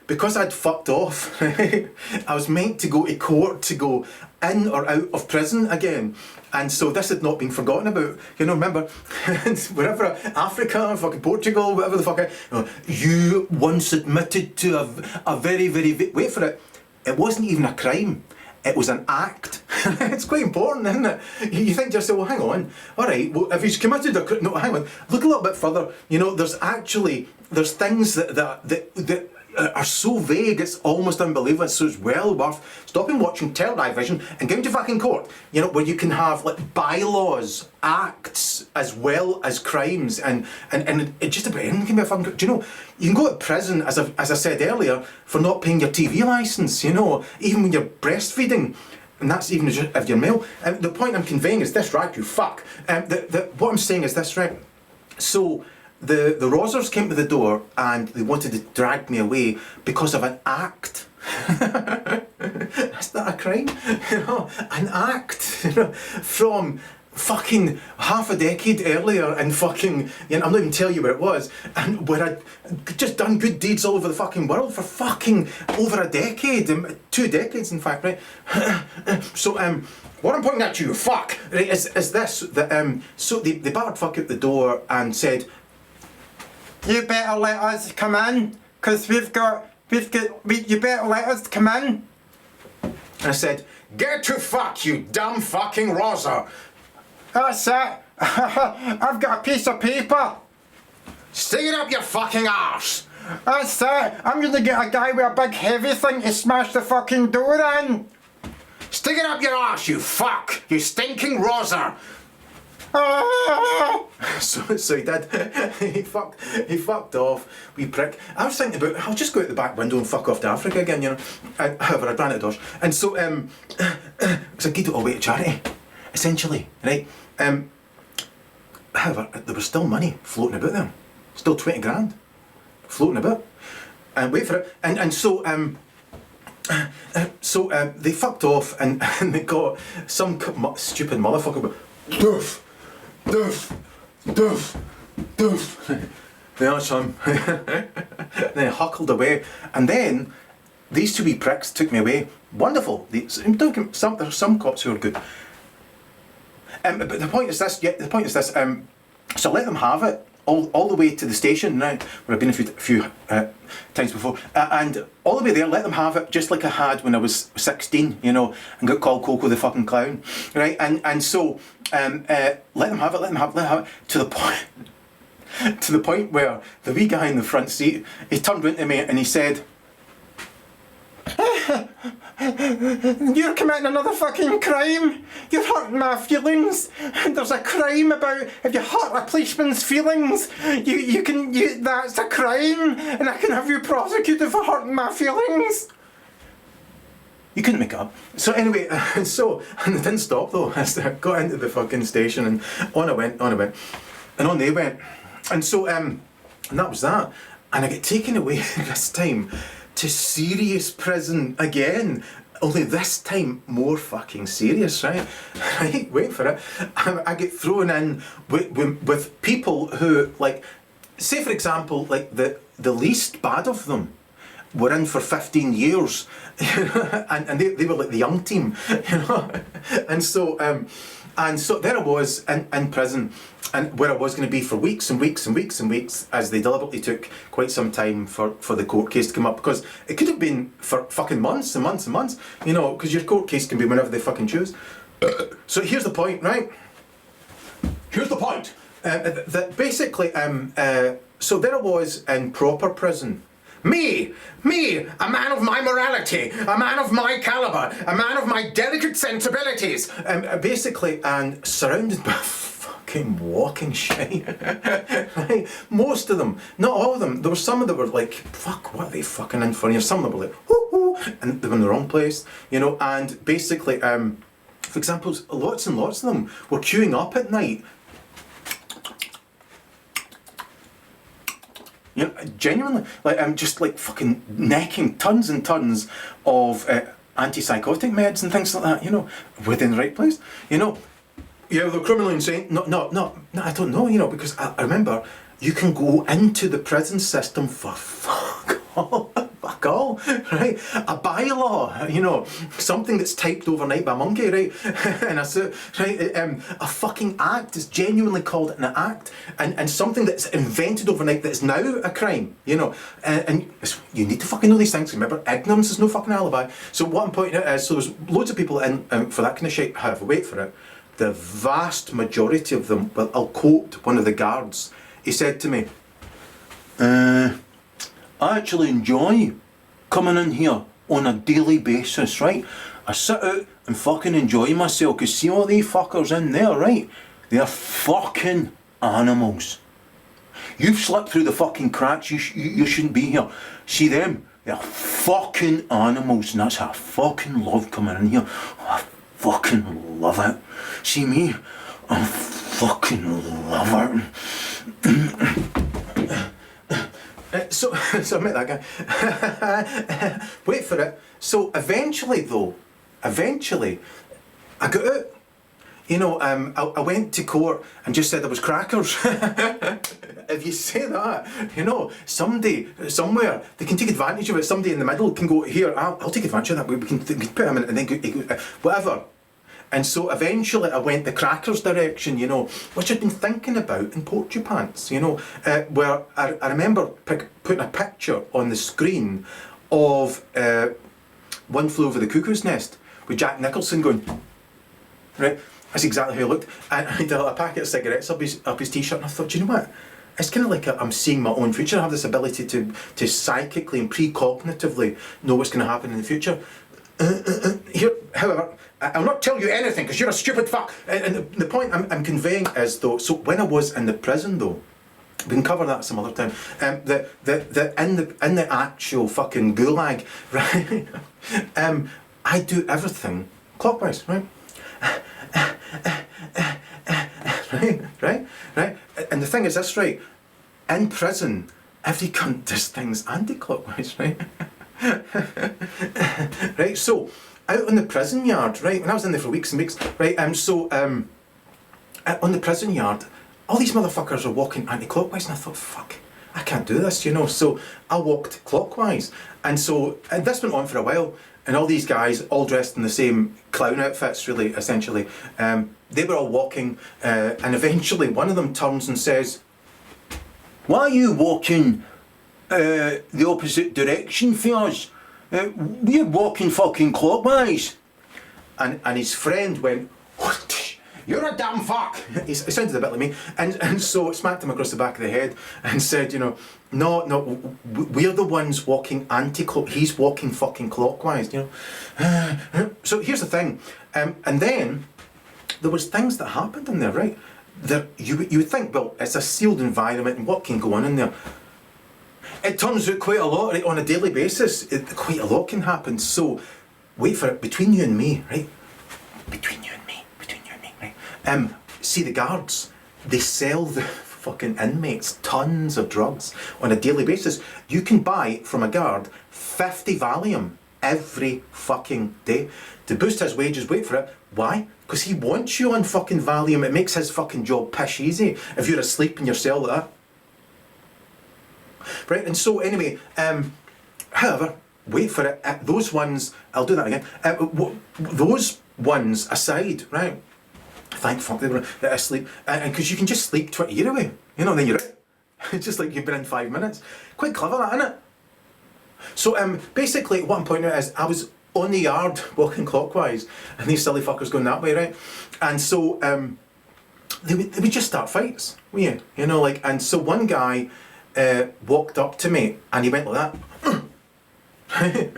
because I'd fucked off, I was meant to go to court to go in or out of prison again. And so this had not been forgotten about. Remember, wherever, Africa, fucking Portugal, whatever the fuck, you once admitted to a very, very, wait for it, it wasn't even a crime. It was an act. It's quite important, isn't it? You think to yourself, well, hang on. All right, well, if he's committed a crime, no, hang on. Look a little bit further. There's things that are so vague, it's almost unbelievable. So it's well worth stopping watching television and going to fucking court. Where you can have like bylaws, acts, as well as crimes, and it just about anything can be a fucking. Do you know? You can go to prison, as I said earlier, for not paying your TV licence. Even when you're breastfeeding. And that's even if you're male. The point I'm conveying is this, right? You fuck. What I'm saying is this, right? So the Rosers came to the door and they wanted to drag me away because of an act. That's not a crime, an act, from fucking half a decade earlier, and fucking, I'm not even telling you where it was, and where I'd just done good deeds all over the fucking world for fucking over a decade, 2 decades in fact, right? So what I'm pointing at you, fuck, right, is this, that so they battered fuck at the door and said, You better let us come in, cause you better let us come in. and I said, get to fuck, you dumb fucking Roser. That's it. I've got a piece of paper. Stick it up your fucking arse. That's it. I'm gonna get a guy with a big heavy thing to smash the fucking door in. Stick it up your arse, you fuck, you stinking Roser. Ah! So he did. he fucked off, wee prick. I was thinking about, I'll just go out the back window and fuck off to Africa again, however, I ran out of doors. And so, because I gave it all away to charity, essentially, right? However, there was still money floating about there. Still 20 grand floating about. And wait for it. And so, they fucked off, and they got some stupid motherfucker. Doof, doof, doof, doof. There, son. Then I huckled away, and then these 2 wee pricks took me away. Wonderful. There's some cops who are good. But the point is this. Yeah, the point is this. So I let them have it all the way to the station, right, where I've been a few times before, and all the way there, let them have it, just like I had when I was 16, and got called Coco the fucking clown, right, and so let them have it, to the point To the point where the wee guy in the front seat, he turned into me and he said, "You're committing another fucking crime. You're hurting my feelings. There's a crime about if you hurt a policeman's feelings, that's a crime, and I can have you prosecuted for hurting my feelings." You couldn't make it up. So anyway, and it didn't stop though. I got into the fucking station and on I went, and on they went, and so and that was that. And I get taken away this time to serious prison again. Only this time more fucking serious, right? Right, wait for it. I get thrown in with people who, like, say for example, like the least bad of them were in for 15 years, you know, and they were like the young team, you know, and so there I was in prison, and where I was going to be for weeks and weeks and weeks and weeks, as they deliberately took quite some time for the court case to come up, because it could have been for fucking months and months and months, you know, because your court case can be whenever they fucking choose. So here's the point, right? Here's the point. That basically, so there I was in proper prison. Me, a man of my morality, a man of my calibre, a man of my delicate sensibilities, basically, and surrounded by fucking walking shit. Right? Most of them, not all of them. There were some that were like, fuck, what are they fucking in for here? Some that were like, whoo whoo, and they were in the wrong place, you know. And basically, for example, lots and lots of them were queuing up at night. You know, genuinely, like I'm just like fucking necking tons and tons of antipsychotic meds and things like that. You know, within the right place. You know, yeah, they're criminally insane. No, I don't know. You know, because I remember you can go into the prison system for fuck all, right? A bylaw, you know, something that's typed overnight by a monkey, right? And I said, right, a fucking act is genuinely called an act, and something that's invented overnight that is now a crime, you know, and you need to fucking know these things. Remember, ignorance is no fucking alibi. So what I'm pointing out is, so there's loads of people in for that kind of shit. However, wait for it, the vast majority of them, well, I'll quote one of the guards. He said to me, I actually enjoy coming in here on a daily basis, right? I sit out and fucking enjoy myself, because see all these fuckers in there, right? They're fucking animals. You've slipped through the fucking cracks, you shouldn't be here. See them? They're fucking animals, and that's how I fucking love coming in here. I fucking love it. See me? I fucking love it. So I met that guy. Wait for it. So eventually, I got out. You know, I went to court and just said there was crackers. If you say that, you know, somebody, somewhere, they can take advantage of it. Somebody in the middle can go, here, I'll take advantage of that. We can put him in and then go, whatever. And so eventually I went the crackers direction, you know, which I'd been thinking about in Porcupants, you know, where I remember putting a picture on the screen of One Flew Over the Cuckoo's Nest with Jack Nicholson going, right? That's exactly how he looked. And he had a packet of cigarettes up his t-shirt, and I thought, do you know what? It's kind of like I'm seeing my own future. I have this ability to psychically and precognitively know what's going to happen in the future. Here, however, I'll not tell you anything because you're a stupid fuck. And the point I'm conveying is, though, so when I was in the prison, though, we can cover that some other time. In the actual fucking gulag, right? I do everything clockwise, right? right. And the thing is this, right? In prison, every cunt does things anti-clockwise, right? Right, so out on the prison yard, right, when I was in there for weeks and weeks, right, on the prison yard, all these motherfuckers are walking anti-clockwise, and I thought, fuck, I can't do this, you know, so I walked clockwise, and this went on for a while, and all these guys, all dressed in the same clown outfits, really, essentially, they were all walking, and eventually one of them turns and says, "Why are you walking the opposite direction for us? We're walking fucking clockwise." And his friend went, you're a damn fuck. He sounded a bit like me, and so smacked him across the back of the head and said, you know, no, we're the ones walking anti-clock. He's walking fucking clockwise, you know. So here's the thing, and then there was things that happened in there, right? That you would think, well, it's a sealed environment, and what can go on in there? It turns out quite a lot, right, on a daily basis. Quite a lot can happen. So, wait for it. Between you and me, right? Between you and me, right? See the guards. They sell the fucking inmates tons of drugs on a daily basis. You can buy from a guard 50 Valium every fucking day to boost his wages. Wait for it. Why? Because he wants you on fucking Valium. It makes his fucking job pish easy if you're asleep in your cell like that. Right, and so anyway, however, wait for it, those ones, I'll do that again, those ones aside, right, thank fuck they were asleep, and because you can just sleep 20 years away, you know, then you're out. It's just like you've been in 5 minutes. Quite clever that, isn't it? So basically what I'm pointing out is I was on the yard walking clockwise and these silly fuckers going that way, right? And so they would just start fights, you know, like, and so one guy walked up to me and he went like that. You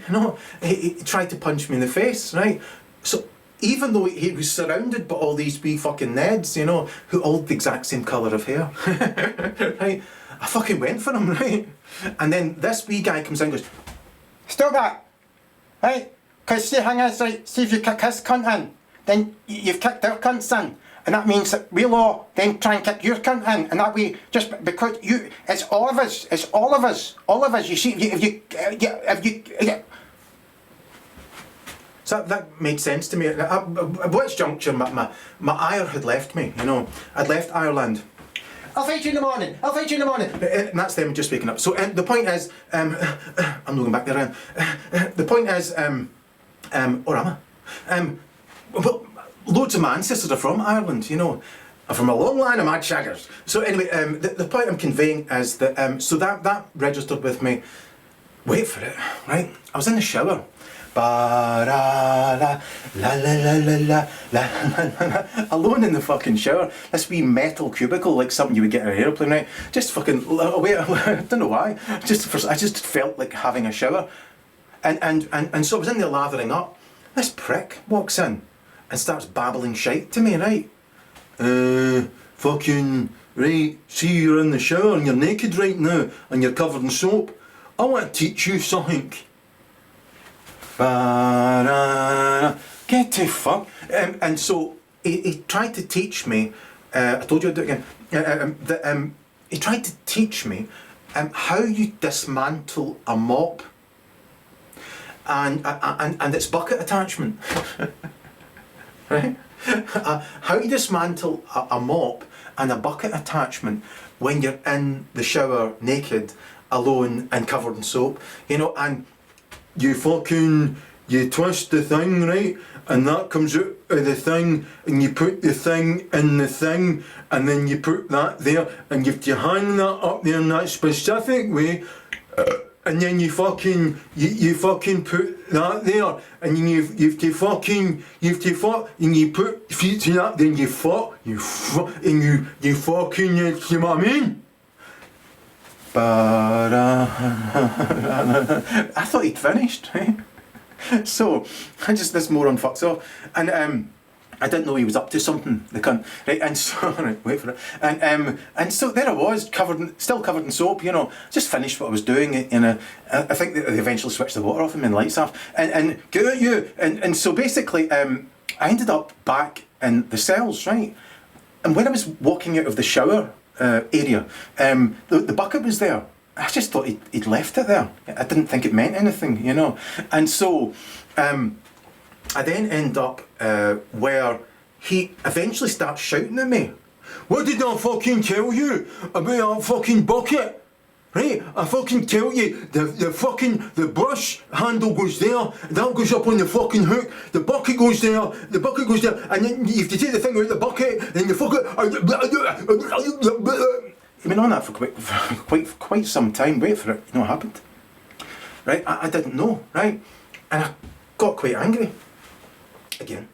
know, he tried to punch me in the face, right? So even though he was surrounded by all these wee fucking Neds, you know, who all the exact same colour of hair, right? I fucking went for him, right? And then this wee guy comes in and goes, Stop that! Right? Because see, hang on, right, see if you kick his cunt in, then you've kicked their cunts in. And that means that we'll all then try and kick your cunt in, and that way, just because you, it's all of us, you see, if you so that made sense to me. At which juncture my ire had left me, you know. I'd left Ireland. I'll fight you in the morning, And that's them just waking up. So the point is, I'm not going back there around. The point is, or am I? Well, loads of my ancestors are from Ireland, you know. I'm from a long line of mad shaggers. So anyway, the point I'm conveying is that, so that registered with me. Wait for it, right? I was in the shower. Alone in the fucking shower. This wee metal cubicle, like something you would get in an aeroplane, right? Just fucking, wait, I don't know why. I just felt like having a shower. And so I was in there lathering up. This prick walks in and starts babbling shite to me, right? Fucking, right, see you're in the shower and you're naked right now and you're covered in soap. I want to teach you something. Get to fuck. And so he tried to teach me, I told you I'd do it again, he tried to teach me how you dismantle a mop and its bucket attachment. Right? How you dismantle a mop and a bucket attachment when you're in the shower naked, alone and covered in soap, you know, and you twist the thing, right, and that comes out of the thing, and you put the thing in the thing, and then you put that there, and you have to hang that up there in that specific way, and then you fucking put that there, and you have to and you put feet to that, then you fucking, you know what I mean? But I thought he'd finished, right? So this moron fucks off, and I didn't know he was up to something, the cunt, right? And so right, wait for it, and so there I was, still covered in soap, you know, just finished what I was doing, and I think they eventually switched the water off and the lights off, and get out you, and so basically I ended up back in the cells, right? And when I was walking out of the shower area, the bucket was there. I just thought he'd left it there. I didn't think it meant anything, you know. And so I then end up where he eventually starts shouting at me. What did I fucking tell you about that fucking bucket? Right, I fucking tell you, the brush handle goes there, that goes up on the fucking hook, the bucket goes there, and then you have to take the thing out of the bucket, and you fucking... I've been on that for quite some time. Wait for it, you know what happened? Right, I didn't know, right? And I got quite angry, again.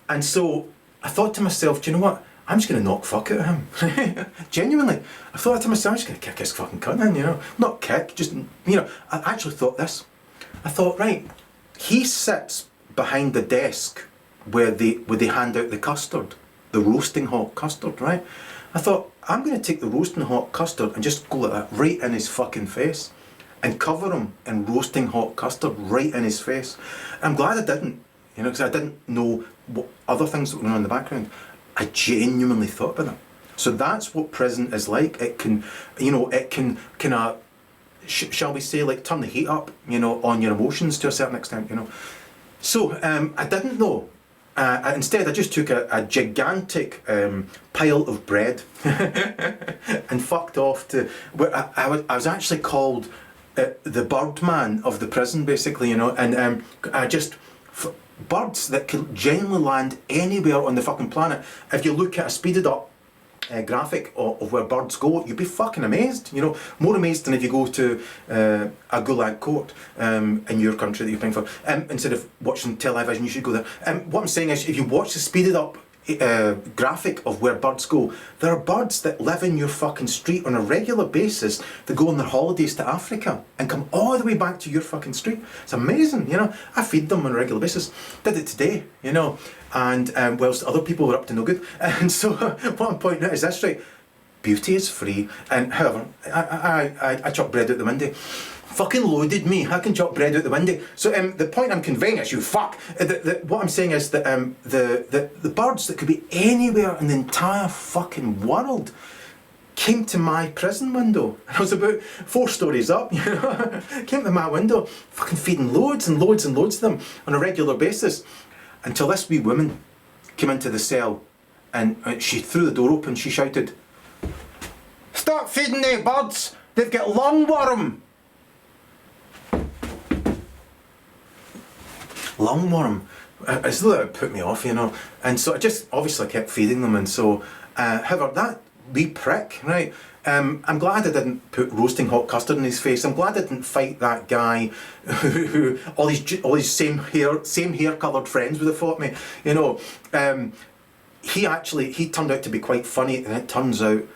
And so, I thought to myself, do you know what? I'm just going to knock fuck out of him. Genuinely. I thought to myself, I'm just going to kick his fucking cunt in, you know. Not kick, just, you know. I actually thought this. I thought, right, he sits behind the desk where they hand out the custard, the roasting hot custard, right? I thought, I'm going to take the roasting hot custard and just go like that right in his fucking face and cover him in roasting hot custard right in his face. I'm glad I didn't, you know, because I didn't know what other things that were going on in the background. I genuinely thought about that. So that's what prison is like. It can, you know, it can kind of, shall we say, like turn the heat up, you know, on your emotions to a certain extent, you know. So I didn't know. Instead, I just took a gigantic pile of bread and fucked off to where I was actually called the Birdman of the prison, basically, you know, and I just birds that can genuinely land anywhere on the fucking planet. If you look at a speeded up graphic of where birds go, you'd be fucking amazed, you know, more amazed than if you go to a gulag court in your country that you're paying for. Instead of watching television, you should go there. What I'm saying is, if you watch the speeded up graphic of where birds go, there are birds that live in your fucking street on a regular basis that go on their holidays to Africa and come all the way back to your fucking street. It's amazing, you know. I feed them on a regular basis. Did it today, you know, and whilst other people were up to no good. And so what I'm pointing out is this, right? Beauty is free, and however, I chuck bread out the window. Fucking loaded me. I can chuck bread out the window. So the point I'm conveying is, you fuck. What I'm saying is that the birds that could be anywhere in the entire fucking world came to my prison window. I was about 4 stories up, you know. Came to my window, fucking feeding loads and loads and loads of them on a regular basis, until this wee woman came into the cell, and she threw the door open. She shouted, Stop feeding the birds. They've got lungworm. lungworm. As though it put me off, you know. And so I just obviously kept feeding them, and so however, that wee prick, right? I'm glad I didn't put roasting hot custard in his face. I'm glad I didn't fight that guy who all his same hair coloured friends would have fought me, you know. He turned out to be quite funny, and it turns out it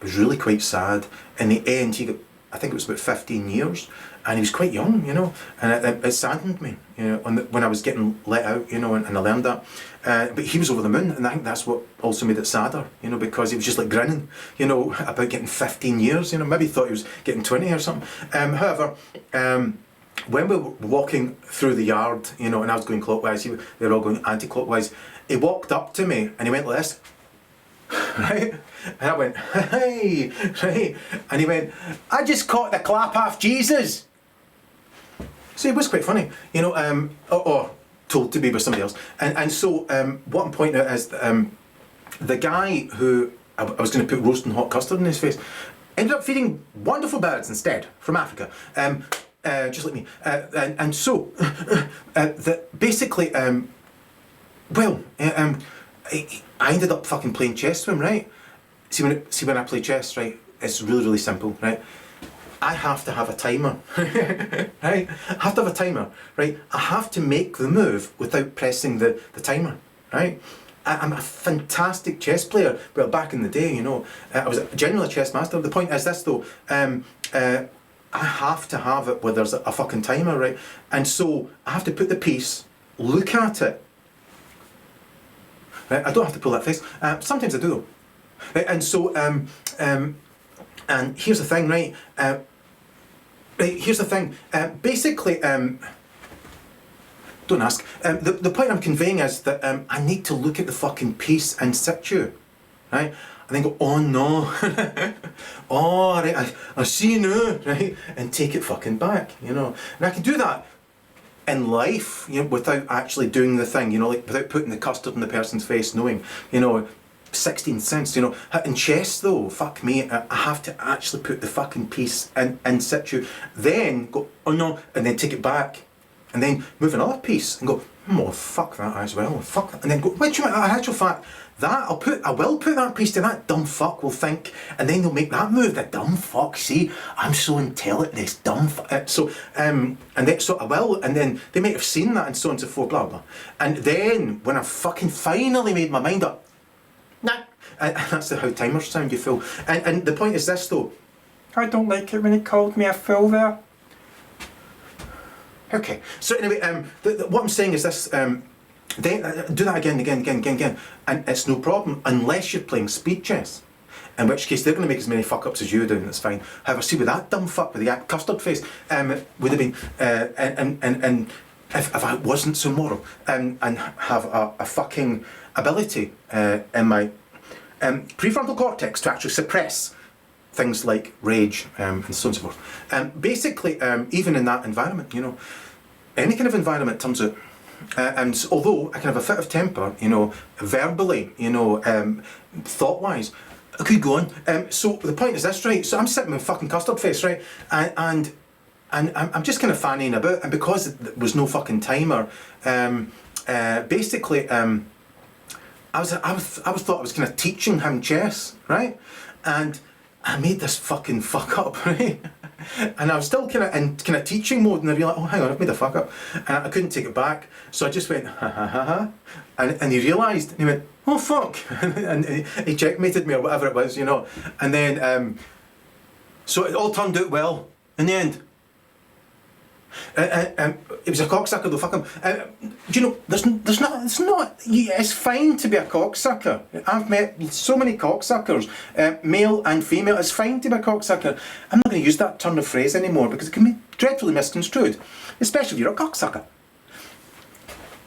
was really quite sad. In the end, he got, I think it was about 15 years, and he was quite young, you know, and it saddened me, you know, when I was getting let out, you know, and I learned that. But he was over the moon, and I think that's what also made it sadder, you know, because he was just like grinning, you know, about getting 15 years, you know, maybe he thought he was getting 20 or something. However, when we were walking through the yard, you know, and I was going clockwise, they were all going anti-clockwise, he walked up to me and he went like this, right? And I went, hey, right? And he went, I just caught the clap off Jesus. So it was quite funny, you know, or told to be by somebody else. And so what I'm pointing out is the guy who I was going to put roasting hot custard in his face ended up feeding wonderful birds instead from Africa, just like me. And so basically, well, I ended up fucking playing chess with him, right? See when I play chess, right? It's really, really simple, right? I have to have a timer, right? I have to have a timer, right? I have to make the move without pressing the timer, right? I'm a fantastic chess player. Well, back in the day, you know, I was generally a chess master. The point is this, though, I have to have it where there's a fucking timer, right? And so I have to put the piece, look at it. Right? I don't have to pull that face. Sometimes I do, though. Right? And so, and here's the thing, right? Here's the thing. Basically, don't ask. The point I'm conveying is that I need to look at the fucking piece in situ, right? And then go, oh no, oh right, I see you now, right? And take it fucking back, you know. And I can do that in life, you know, without actually doing the thing, you know, like without putting the custard in the person's face, knowing, you know, 16 cents, you know. In chess though, fuck me, I have to actually put the fucking piece in situ, then go, oh no, and then take it back, and then move another piece and go, oh fuck that as well, fuck that, and then go, wait, in actual fact, that, I will put that piece to that dumb fuck will think, and then they'll make that move. The dumb fuck, see, I'm so intelligent, this dumb fuck. So I will, and then they might have seen that and so on and so forth, blah, blah. And then, when I fucking finally made my mind up, nah, and that's how timers sound, you fool. And the point is this, though. I don't like it when he called me a fool there. Okay, so anyway, what I'm saying is this, they do that again, and it's no problem unless you're playing speed chess. In which case they're going to make as many fuck ups as you do, and that's fine. However, see with that dumb fuck with the custard face, would have been, and if I wasn't so moral, and have a fucking ability in my prefrontal cortex to actually suppress things like rage and so on and so forth. Basically, even in that environment, you know, any kind of environment turns out. And although I can have a fit of temper, you know, verbally, you know, thought-wise, I could go on. So the point is this, right? So I'm sitting with fucking custard face, right? And I'm just kind of fannying about, and because there was no fucking timer, basically, I was thought I was kind of teaching him chess, right? And I made this fucking fuck up, right? And I was still kind of in kind of teaching mode, and I realised, oh, hang on, I've made a fuck up, and I couldn't take it back. So I just went, ha ha ha ha, and he realised, and he went, oh fuck, and he checkmated me or whatever it was, you know. And then, so it all turned out well in the end. It was a cocksucker though, fuck him. Do you know, it's fine to be a cocksucker. I've met so many cocksuckers, male and female. It's fine to be a cocksucker. I'm not going to use that turn of phrase anymore because it can be dreadfully misconstrued, especially if you're a cocksucker.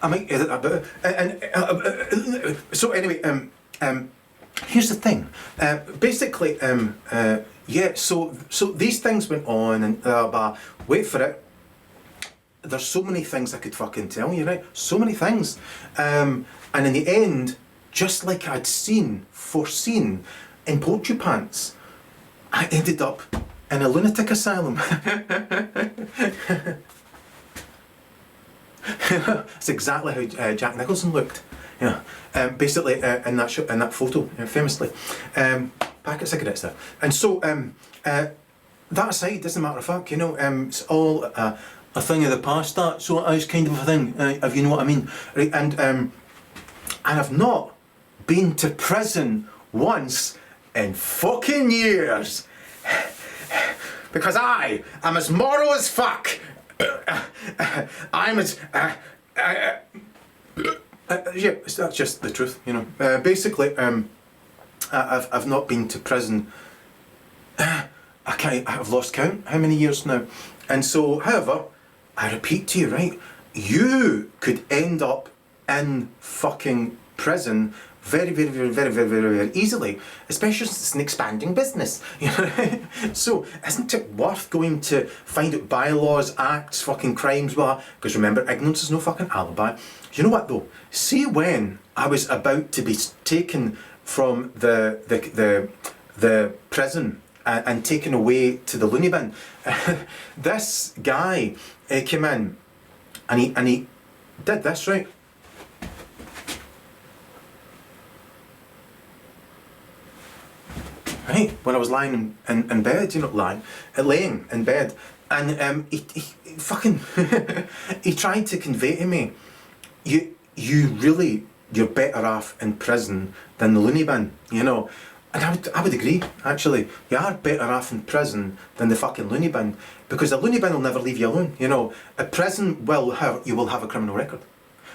I might edit that bit. So anyway, here's the thing. Basically, yeah, so these things went on and wait for it. There's so many things I could fucking tell you, right? So many things. And in the end, just like I'd foreseen in Porcupants, I ended up in a lunatic asylum. That's exactly how Jack Nicholson looked. Yeah, basically in that photo, famously. Packet of cigarettes there. And so, that aside, doesn't matter of fact, you know, it's all a thing of the past, that so it is kind of a thing, if you know what I mean. Right, and I've not been to prison once in fucking years. Because I am as moral as fuck. I'm as... yeah, that's just the truth, you know. Basically, I've not been to prison. I've lost count how many years now. And so, however, I repeat to you, right, you could end up in fucking prison very easily, especially since it's an expanding business. You know? So, isn't it worth going to find out bylaws, acts, fucking crimes, blah? Because remember, ignorance is no fucking alibi. You know what though? See, when I was about to be taken from the prison and taken away to the loony bin, this guy came in and he did this, right? Right, when I was lying in bed, you know, laying in bed, and he fucking he tried to convey to me, you're better off in prison than the loony bin, you know. And I would agree, actually. You are better off in prison than the fucking loony bin, because the loony bin will never leave you alone, you know. A prison you will have a criminal record.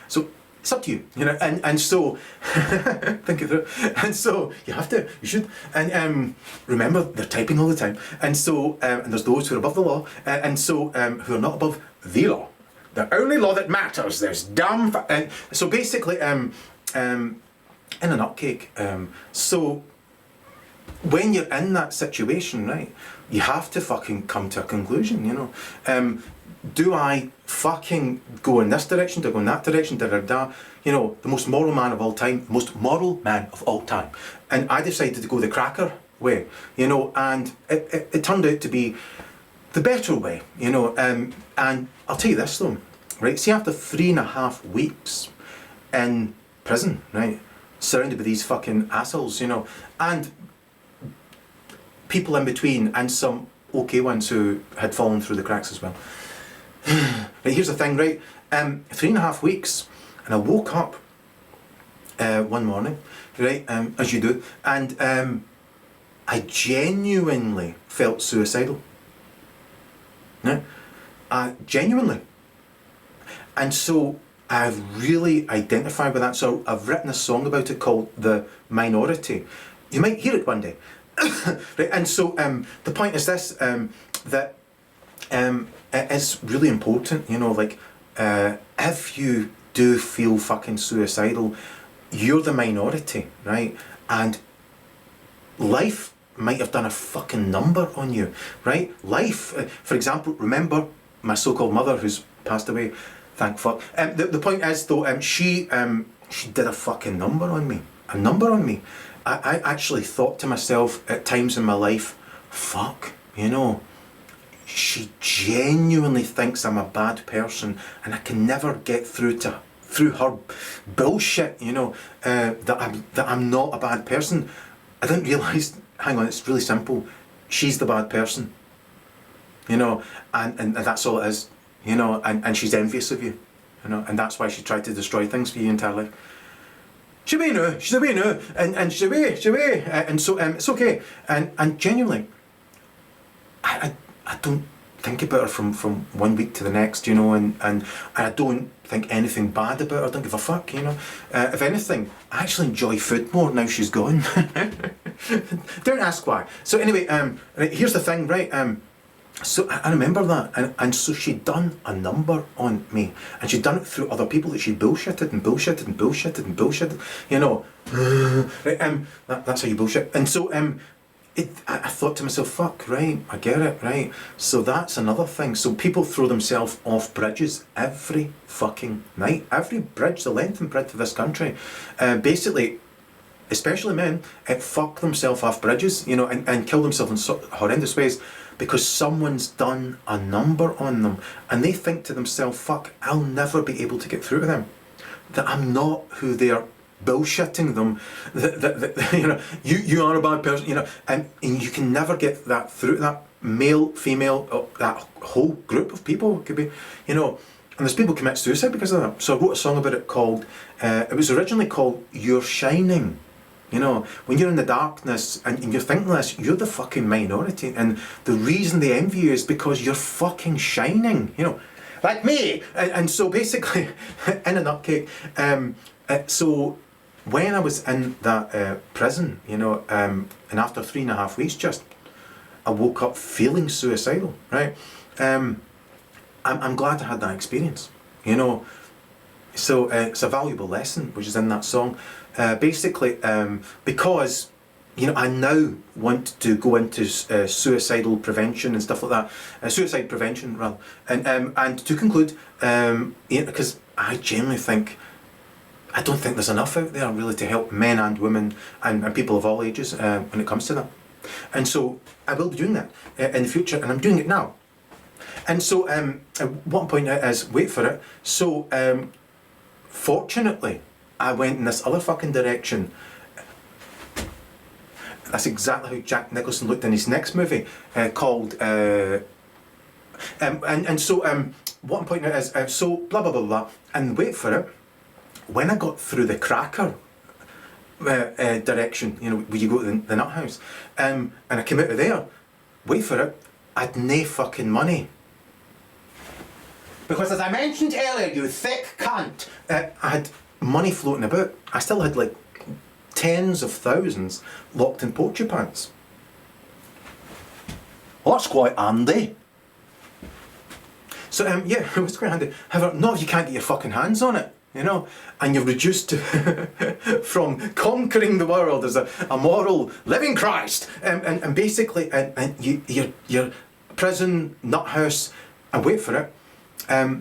So it's up to you, you know, and so think it through. And so you should. And remember, they're typing all the time. And so and there's those who are above the law, and so who are not above the law. The only law that matters. There's dumb. And so basically, in a nutcake. So when you're in that situation, right, you have to fucking come to a conclusion, you know. Do I fucking go in this direction, do I go in that direction, you know, the most moral man of all time, And I decided to go the cracker way, you know, and it turned out to be the better way, you know. And I'll tell you this, though, right, see, after 3.5 weeks in prison, right, surrounded by these fucking assholes, you know, and people in between, and some okay ones who had fallen through the cracks as well. Right, here's the thing, right? 3.5 weeks, and I woke up one morning, right, as you do, and I genuinely felt suicidal. Yeah? Genuinely. And so I've really identified with that. So I've written a song about it called The Minority. You might hear it one day. Right, and so the point is this, that it is really important, you know, like, if you do feel fucking suicidal, you're the minority, right? And life might have done a fucking number on you, right? Life, for example, remember my so-called mother who's passed away, thank fuck. The point is though, she did a fucking number on me, I actually thought to myself at times in my life, fuck, you know, she genuinely thinks I'm a bad person, and I can never get through her bullshit, you know, that I'm not a bad person. I didn't realise, hang on, it's really simple. She's the bad person, you know, and that's all it is, you know, and she's envious of you, you know, and that's why she tried to destroy things for you your entire life. She's away now, and she's away, and so it's okay, and genuinely, I don't think about her from 1 week to the next, you know, and I don't think anything bad about her. I don't give a fuck, you know. If anything, I actually enjoy food more now she's gone. Don't ask why. So anyway, right, here's the thing, right? So I remember that, and so she'd done a number on me, and she'd done it through other people that she bullshitted and bullshitted and bullshitted and bullshitted, you know. Right, that's how you bullshit. And so I thought to myself, fuck, right, I get it, right. So that's another thing. So people throw themselves off bridges every fucking night. Every bridge, the length and breadth of this country, basically, especially men, fuck themselves off bridges, you know, and kill themselves in horrendous ways, because someone's done a number on them, and they think to themselves, fuck, I'll never be able to get through to them, that I'm not who they are bullshitting them, that you know, you are a bad person, you know, and you can never get that through, that male, female, that whole group of people could be, you know, and there's people commit suicide because of that. So I wrote a song about it called, it was originally called You're Shining. You know, when you're in the darkness and you're thinking this, you're the fucking minority, and the reason they envy you is because you're fucking shining, you know, like me. And so basically, in a nutcake, so when I was in that prison, you know, and after 3.5 weeks just, I woke up feeling suicidal, right? I'm glad I had that experience, you know. So it's a valuable lesson which is in that song. Basically, because, you know, I now want to go into suicidal prevention and stuff like that, suicide prevention rather. And to conclude, you know, because I genuinely think, I don't think there's enough out there really to help men and women and people of all ages when it comes to that. And so I will be doing that in the future, and I'm doing it now. And so what I'm pointing out is, wait for it, so fortunately I went in this other fucking direction. That's exactly how Jack Nicholson looked in his next movie called and so what I'm pointing out is so blah blah blah blah, and wait for it, when I got through the cracker direction, you know, where you go to the nut house, and I came out of there, wait for it, I'd nae fucking money. Because as I mentioned earlier, you thick cunt, I had money floating about. I still had like tens of thousands locked in poacher pants. Well, that's quite handy. So yeah, it was quite handy. However, not if you can't get your fucking hands on it, you know, and you're reduced to from conquering the world as a moral living Christ, and basically, and your prison nut house, and wait for it, I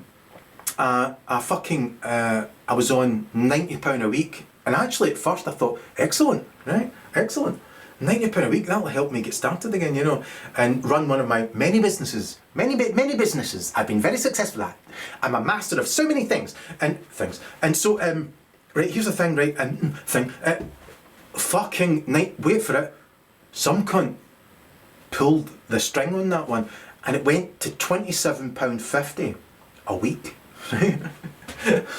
was on £90 a week, and actually at first I thought, excellent, right, excellent, £90 a week, that'll help me get started again, you know, and run one of my many businesses, many businesses I've been very successful at. I'm a master of so many things, and so Right, here's the thing, right, and fucking night, wait for it, some cunt pulled the string on that one, and it went to £27.50 a week.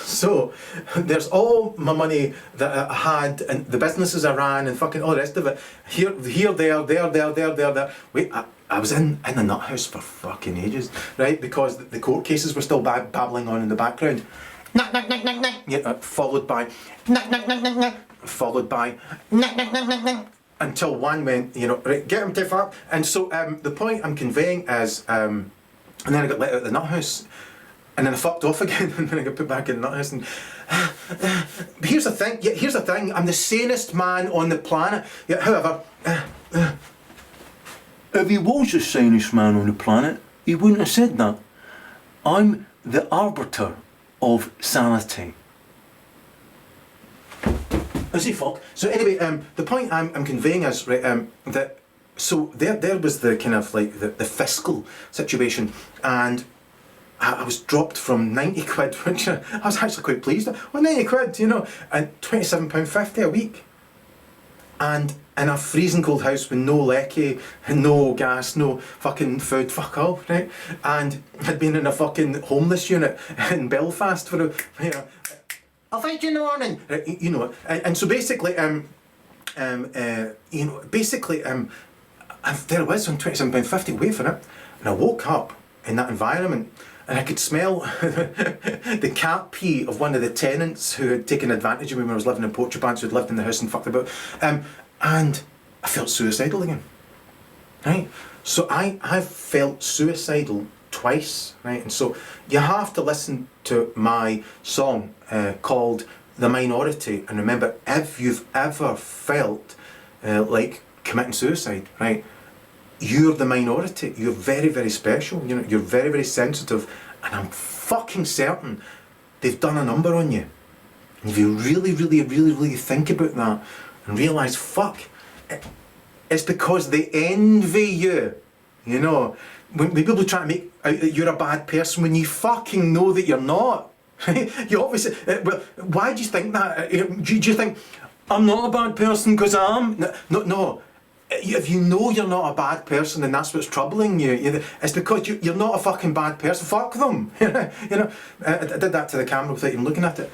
So there's all my money that I had and the businesses I ran and fucking all the rest of it. Here, there. Wait, I was in the nut house for fucking ages, right? Because the court cases were still babbling on in the background. Knock, knock, knock, knock, knock. Yeah, followed by, Knock, knock, knock, knock, knock. followed by, Knock, knock, knock, knock, knock. until one went, right, get him to fuck. And so the point I'm conveying is, and then I got let out of the nut house. And then I fucked off again, and then I got put back in the nut house. And but here's the thing. Yeah, here's the thing. I'm the sanest man on the planet. Yeah, however, If he was the sanest man on the planet, he wouldn't have said that. I'm the arbiter of sanity. is he fuck? So anyway, the point I'm conveying is right that so there was the kind of like the fiscal situation, and I was dropped from 90 quid, which I was actually quite pleased with. Well, 90 quid, and £27.50 a week. And in a freezing cold house with no lecky, no gas, no fucking food, fuck all, right? And had been in a fucking homeless unit in Belfast for I'll find you in the morning. and so basically, there I was on £27.50, wait for it, and I woke up in that environment, and I could smell the cat pee of one of the tenants who had taken advantage of me when I was living in Portrait Pants, who had lived in the house and fucked about, and I felt suicidal again, right? So I've felt suicidal twice, right? And so you have to listen to my song called The Minority, and remember, if you've ever felt like committing suicide, right, you're the minority. You're very, very special. You're very, very sensitive, and I'm fucking certain they've done a number on you. And if you really, really, really, really think about that and realise, fuck, it's because they envy you. When people try to make out that you're a bad person when you fucking know that you're not. You obviously, well, why do you think that? Do you think I'm not a bad person because I am? No. If you know you're not a bad person and that's what's troubling you, it's because you're not a fucking bad person. Fuck them. I did that to the camera without even looking at it.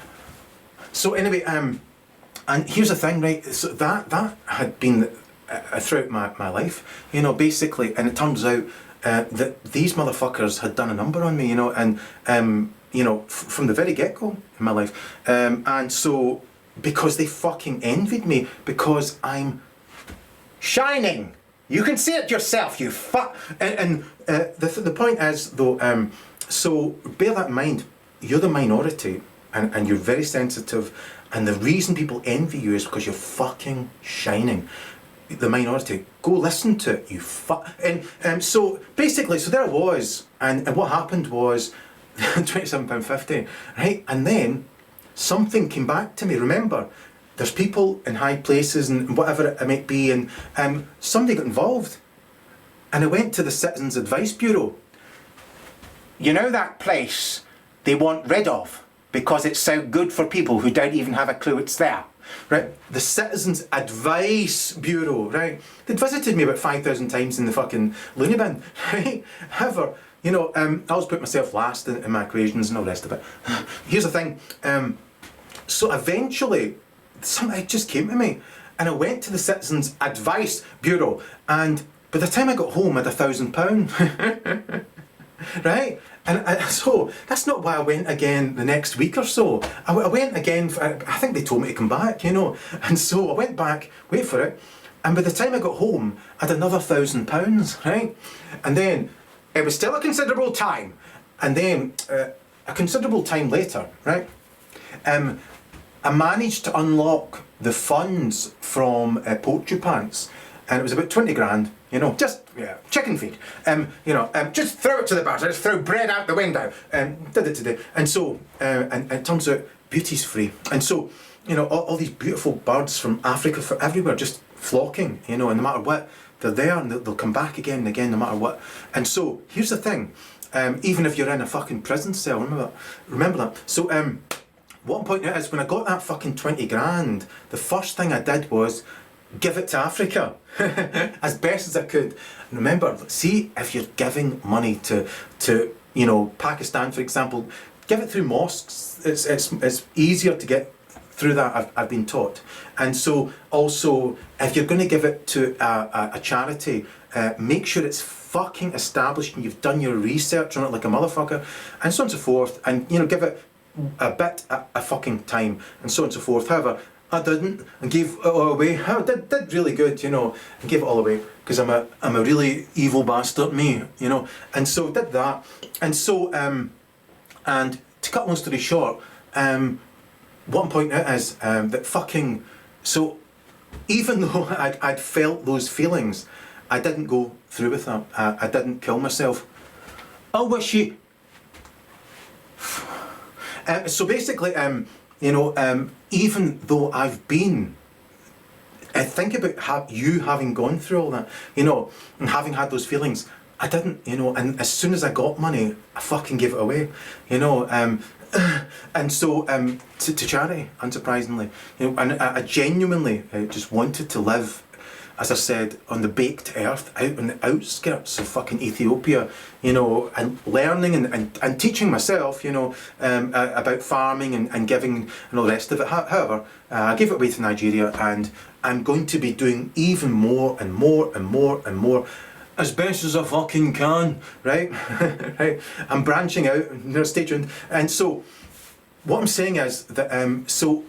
So anyway, and here's the thing, right? So that had been throughout my life, basically, and it turns out that these motherfuckers had done a number on me, and from the very get-go in my life, and so because they fucking envied me because I'm shining. You can see it yourself, you fuck. And the point is, though, so bear that in mind. You're the minority, and you're very sensitive, and the reason people envy you is because you're fucking shining. The minority. Go listen to it, you fuck. And so basically, so there I was, and what happened was £27.50, right? And then something came back to me. Remember, there's people in high places and whatever it might be, and somebody got involved, and I went to the Citizens Advice Bureau. You know that place they want rid of because it's so good for people who don't even have a clue it's there? Right, the Citizens Advice Bureau, right? They'd visited me about 5,000 times in the fucking loony bin, right? However, I always put myself last in my equations and all the rest of it. Here's the thing, so eventually, it just came to me, and I went to the Citizens Advice Bureau, and by the time I got home I had £1,000, right? And so that's not why I went again the next week or so. I went again, I think they told me to come back, and so I went back, wait for it, and by the time I got home I had another £1,000, right? And then it was still a considerable time, and then a considerable time later, right, I managed to unlock the funds from Portrait Pants, and it was about 20 grand, just chicken feed, just throw it to the batter, just throw bread out the window, did it today, and so and it turns out beauty's free, and so all these beautiful birds from Africa, from everywhere, just flocking, and no matter what, they're there, and they'll come back again and again, no matter what. And so here's the thing, even if you're in a fucking prison cell, remember that. So what I'm pointing out is when I got that fucking 20 grand, the first thing I did was give it to Africa as best as I could. And remember, see, if you're giving money to you know, Pakistan, for example, give it through mosques. It's easier to get through that, I've been taught. And so also, if you're going to give it to a charity, make sure it's fucking established and you've done your research on it like a motherfucker, and so on and so forth, and you know, give it a bit a fucking time, and so on and so forth. However, I didn't, and gave it all away. I did really good, you know, and gave it all away because I'm a really evil bastard, me, you know. And so did that, and so and to cut long story short, what I'm pointing out is that fucking, so even though I'd felt those feelings, I didn't go through with that. I didn't kill myself. I wish you. So basically, you know, even though I've been, think about you having gone through all that, you know, and having had those feelings. I didn't, you know, and as soon as I got money, I fucking gave it away, you know, and so to charity, unsurprisingly, you know, and I genuinely just wanted to live, as I said, on the baked earth, out on the outskirts of fucking Ethiopia, you know, and learning and teaching myself, you know, about farming and giving and all the rest of it. However, I gave it away to Nigeria, and I'm going to be doing even more and more and more and more, as best as I fucking can, right? Right? I'm branching out, you know, stay tuned. And so, what I'm saying is that, so,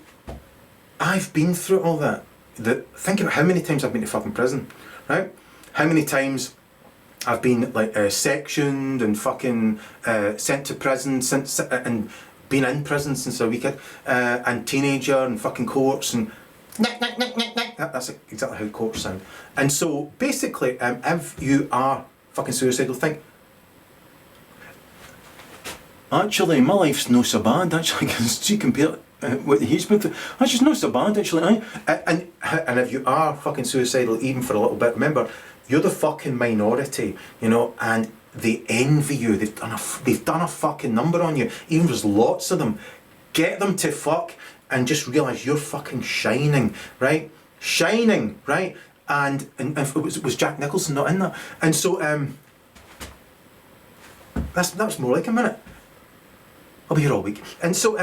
I've been through all that. Think about how many times I've been to fucking prison, right? How many times I've been like sectioned and fucking sent to prison since, and been in prison since a wee kid, and teenager and fucking courts and that's exactly how courts sound. And so basically, if you are fucking suicidal, think, Actually, my life's no so bad, actually, because you compare what he's been through. That's just not so bad, actually, aye. and if you are fucking suicidal, even for a little bit, remember, you're the fucking minority, you know, and they envy you. They've done a fucking number on you. Even if there's lots of them, get them to fuck and just realise you're fucking shining, right? Shining, right? And if it was Jack Nicholson not in that? And so that was more like a minute. I'll be here all week. And so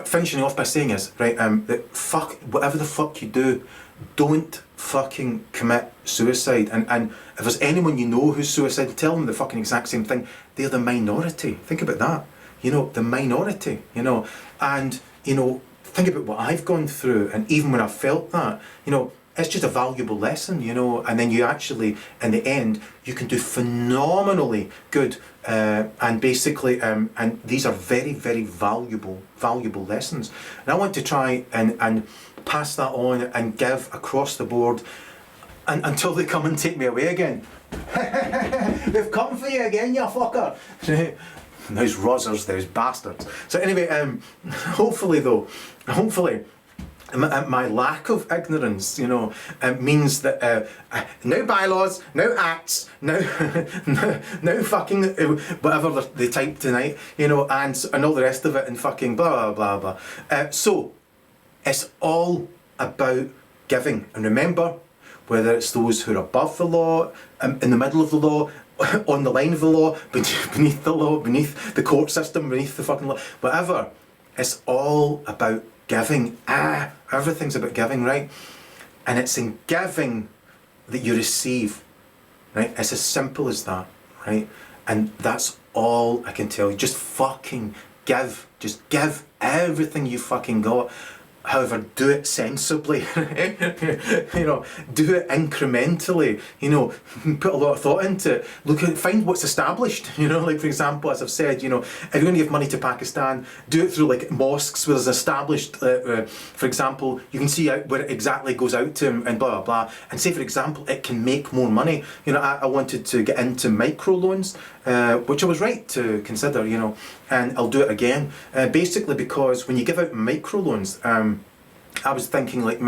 finishing off by saying is, right, that fuck, whatever the fuck you do, don't fucking commit suicide. And if there's anyone you know who's suicidal, tell them the fucking exact same thing. They're the minority. Think about that. You know, the minority, you know. And, you know, think about what I've gone through, and even when I felt that, you know, it's just a valuable lesson, you know, and then you actually, in the end, you can do phenomenally good, and basically, and these are very, very valuable lessons. And I want to try and pass that on and give across the board, and until they come and take me away again. They've come for you again, you fucker. Those rozzers, those bastards. So anyway, hopefully, my lack of ignorance, you know, means that no bylaws, no acts, no fucking whatever they typed tonight, you know, and all the rest of it, and fucking blah blah blah blah. So it's all about giving, and remember, whether it's those who are above the law, in the middle of the law, on the line of the law, beneath the law, beneath the court system, beneath the fucking law, whatever, it's all about giving. Everything's about giving, right? And it's in giving that you receive, right? It's as simple as that, right? And that's all I can tell you. Just fucking give. Just give everything you fucking got. However, do it sensibly, you know, do it incrementally, you know, put a lot of thought into it. Find what's established, you know, like for example, as I've said, you know, if you're going to give money to Pakistan, do it through like mosques where there's established, for example, you can see where it exactly goes out to and blah, blah, blah. And say, for example, it can make more money. You know, I wanted to get into microloans, which I was right to consider, you know, and I'll do it again. Basically because when you give out microloans, I was thinking like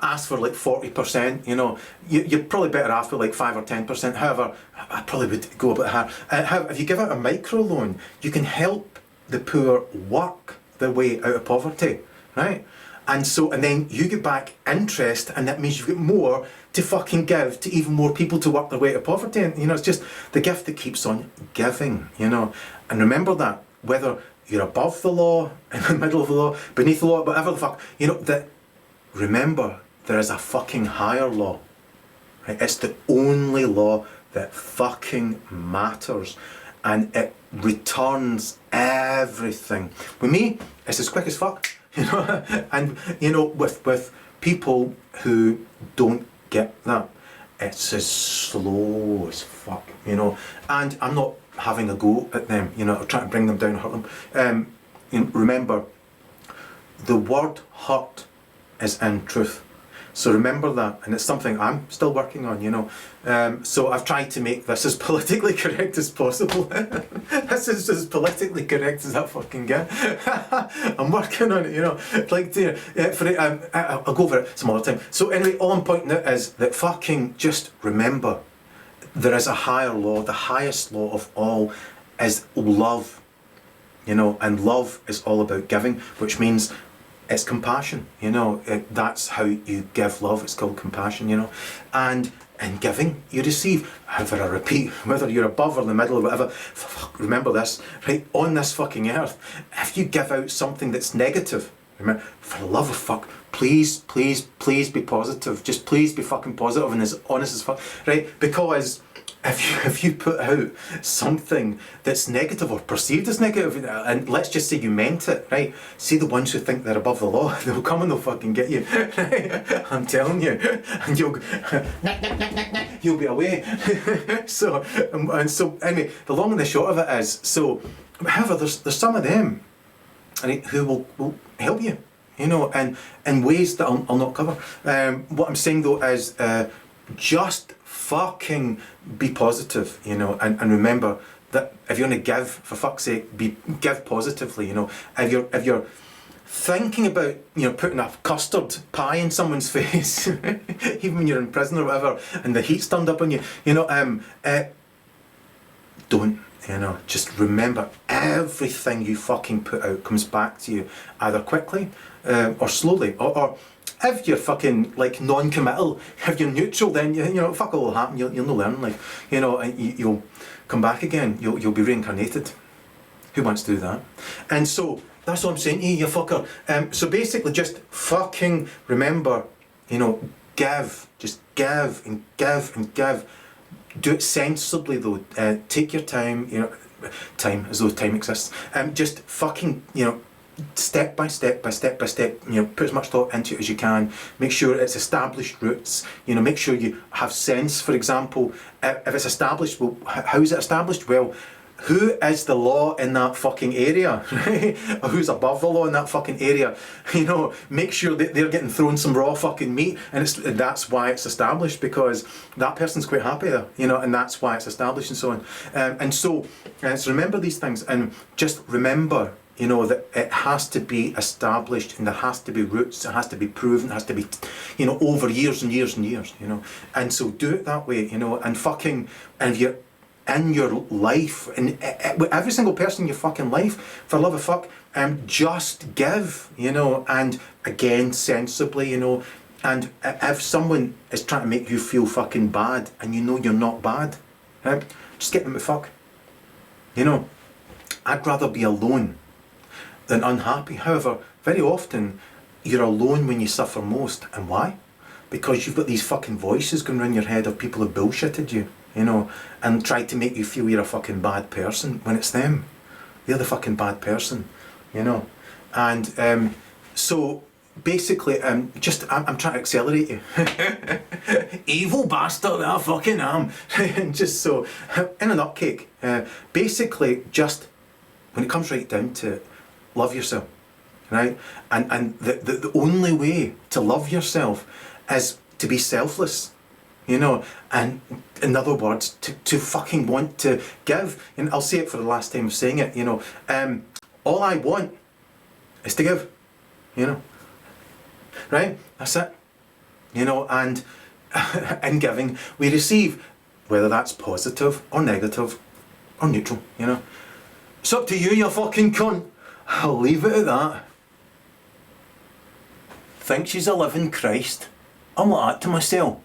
ask for like 40%, you know, you're probably better off with like 5 or 10%. However, I probably would go a bit higher. If you give out a micro loan, you can help the poor work their way out of poverty, right? And so, and then you get back interest, and that means you've got more to fucking give to even more people to work their way out of poverty. And, you know, it's just the gift that keeps on giving, you know. And remember that, whether you're above the law, in the middle of the law, beneath the law, whatever the fuck, you know, that, remember, there is a fucking higher law, right? It's the only law that fucking matters, and it returns everything. With me, it's as quick as fuck, you know. And you know, with people who don't get that, it's as slow as fuck, you know. And I'm not having a go at them, you know, or trying to bring them down or hurt them. You know, remember, the word hurt is in truth. So remember that, and it's something I'm still working on, you know. So I've tried to make this as politically correct as possible. This is as politically correct as I fucking get. I'm working on it, you know. Like, I'll go over it some other time. So anyway, all I'm pointing out is that fucking just remember, there is a higher law. The highest law of all is love, you know, and love is all about giving, which means it's compassion, you know. That's how you give love. It's called compassion, you know. And in giving, you receive. However, I repeat, whether you're above or in the middle or whatever, remember this, right? On this fucking earth, if you give out something that's negative, remember, for the love of fuck, please, please, please be positive. Just please be fucking positive and as honest as fuck, right? Because if you put out something that's negative or perceived as negative, and let's just say you meant it, right? See, the ones who think they're above the law, they'll come and they'll fucking get you, right? I'm telling you, and you'll be away. So anyway, the long and the short of it is, so, however, there's some of them, right, who will help you, you know, and in ways that I'll not cover. What I'm saying though is, just fucking be positive, you know, and remember that if you're going to give, for fuck's sake, give positively, you know. If you're thinking about, you know, putting a custard pie in someone's face, even when you're in prison or whatever, and the heat's turned up on you, you know, don't, you know, just remember, everything you fucking put out comes back to you, either quickly or slowly, or if you're fucking like non-committal, if you're neutral, then you know, fuck all will happen. You'll not learn, like, you know, and you'll come back again. You'll be reincarnated. Who wants to do that? And so that's what I'm saying to you, you fucker. So basically, just fucking remember, you know, give, just give and give and give. Do it sensibly though. Take your time. You know, time as though time exists. Just fucking, you know, step by step by step by step, you know, put as much thought into it as you can. Make sure it's established roots, you know, make sure you have sense. For example, if it's established, well, how is it established? Well, who is the law in that fucking area, right? Or who's above the law in that fucking area? You know, make sure that they're getting thrown some raw fucking meat, and that's why it's established, because that person's quite happy there, you know, and that's why it's established, and so on. So remember these things, and just remember, you know, that it has to be established, and there has to be roots, it has to be proven, it has to be, you know, over years and years and years, you know. And so do it that way, you know, and fucking, and if you're in your life, and with every single person in your fucking life, for love of fuck, just give, you know, and again, sensibly, you know. And if someone is trying to make you feel fucking bad, and you know you're not bad, right, just get them to fuck, you know. I'd rather be alone than unhappy. However, very often you're alone when you suffer most. And why? Because you've got these fucking voices going around your head of people who bullshitted you, you know, and tried to make you feel you're a fucking bad person, when it's them. They're the fucking bad person, you know. And so basically, I'm trying to accelerate you. Evil bastard that I fucking am. And just so, in a nutcake, basically just, when it comes right down to it, love yourself, right? And the only way to love yourself is to be selfless, you know, and in other words, to fucking want to give. And I'll say it for the last time of saying it, you know, all I want is to give, you know, right? That's it, you know. And in giving, we receive, whether that's positive or negative or neutral, you know. It's up to you, you fucking cunt. I'll leave it at that. Think she's a living Christ? I'm like that to myself.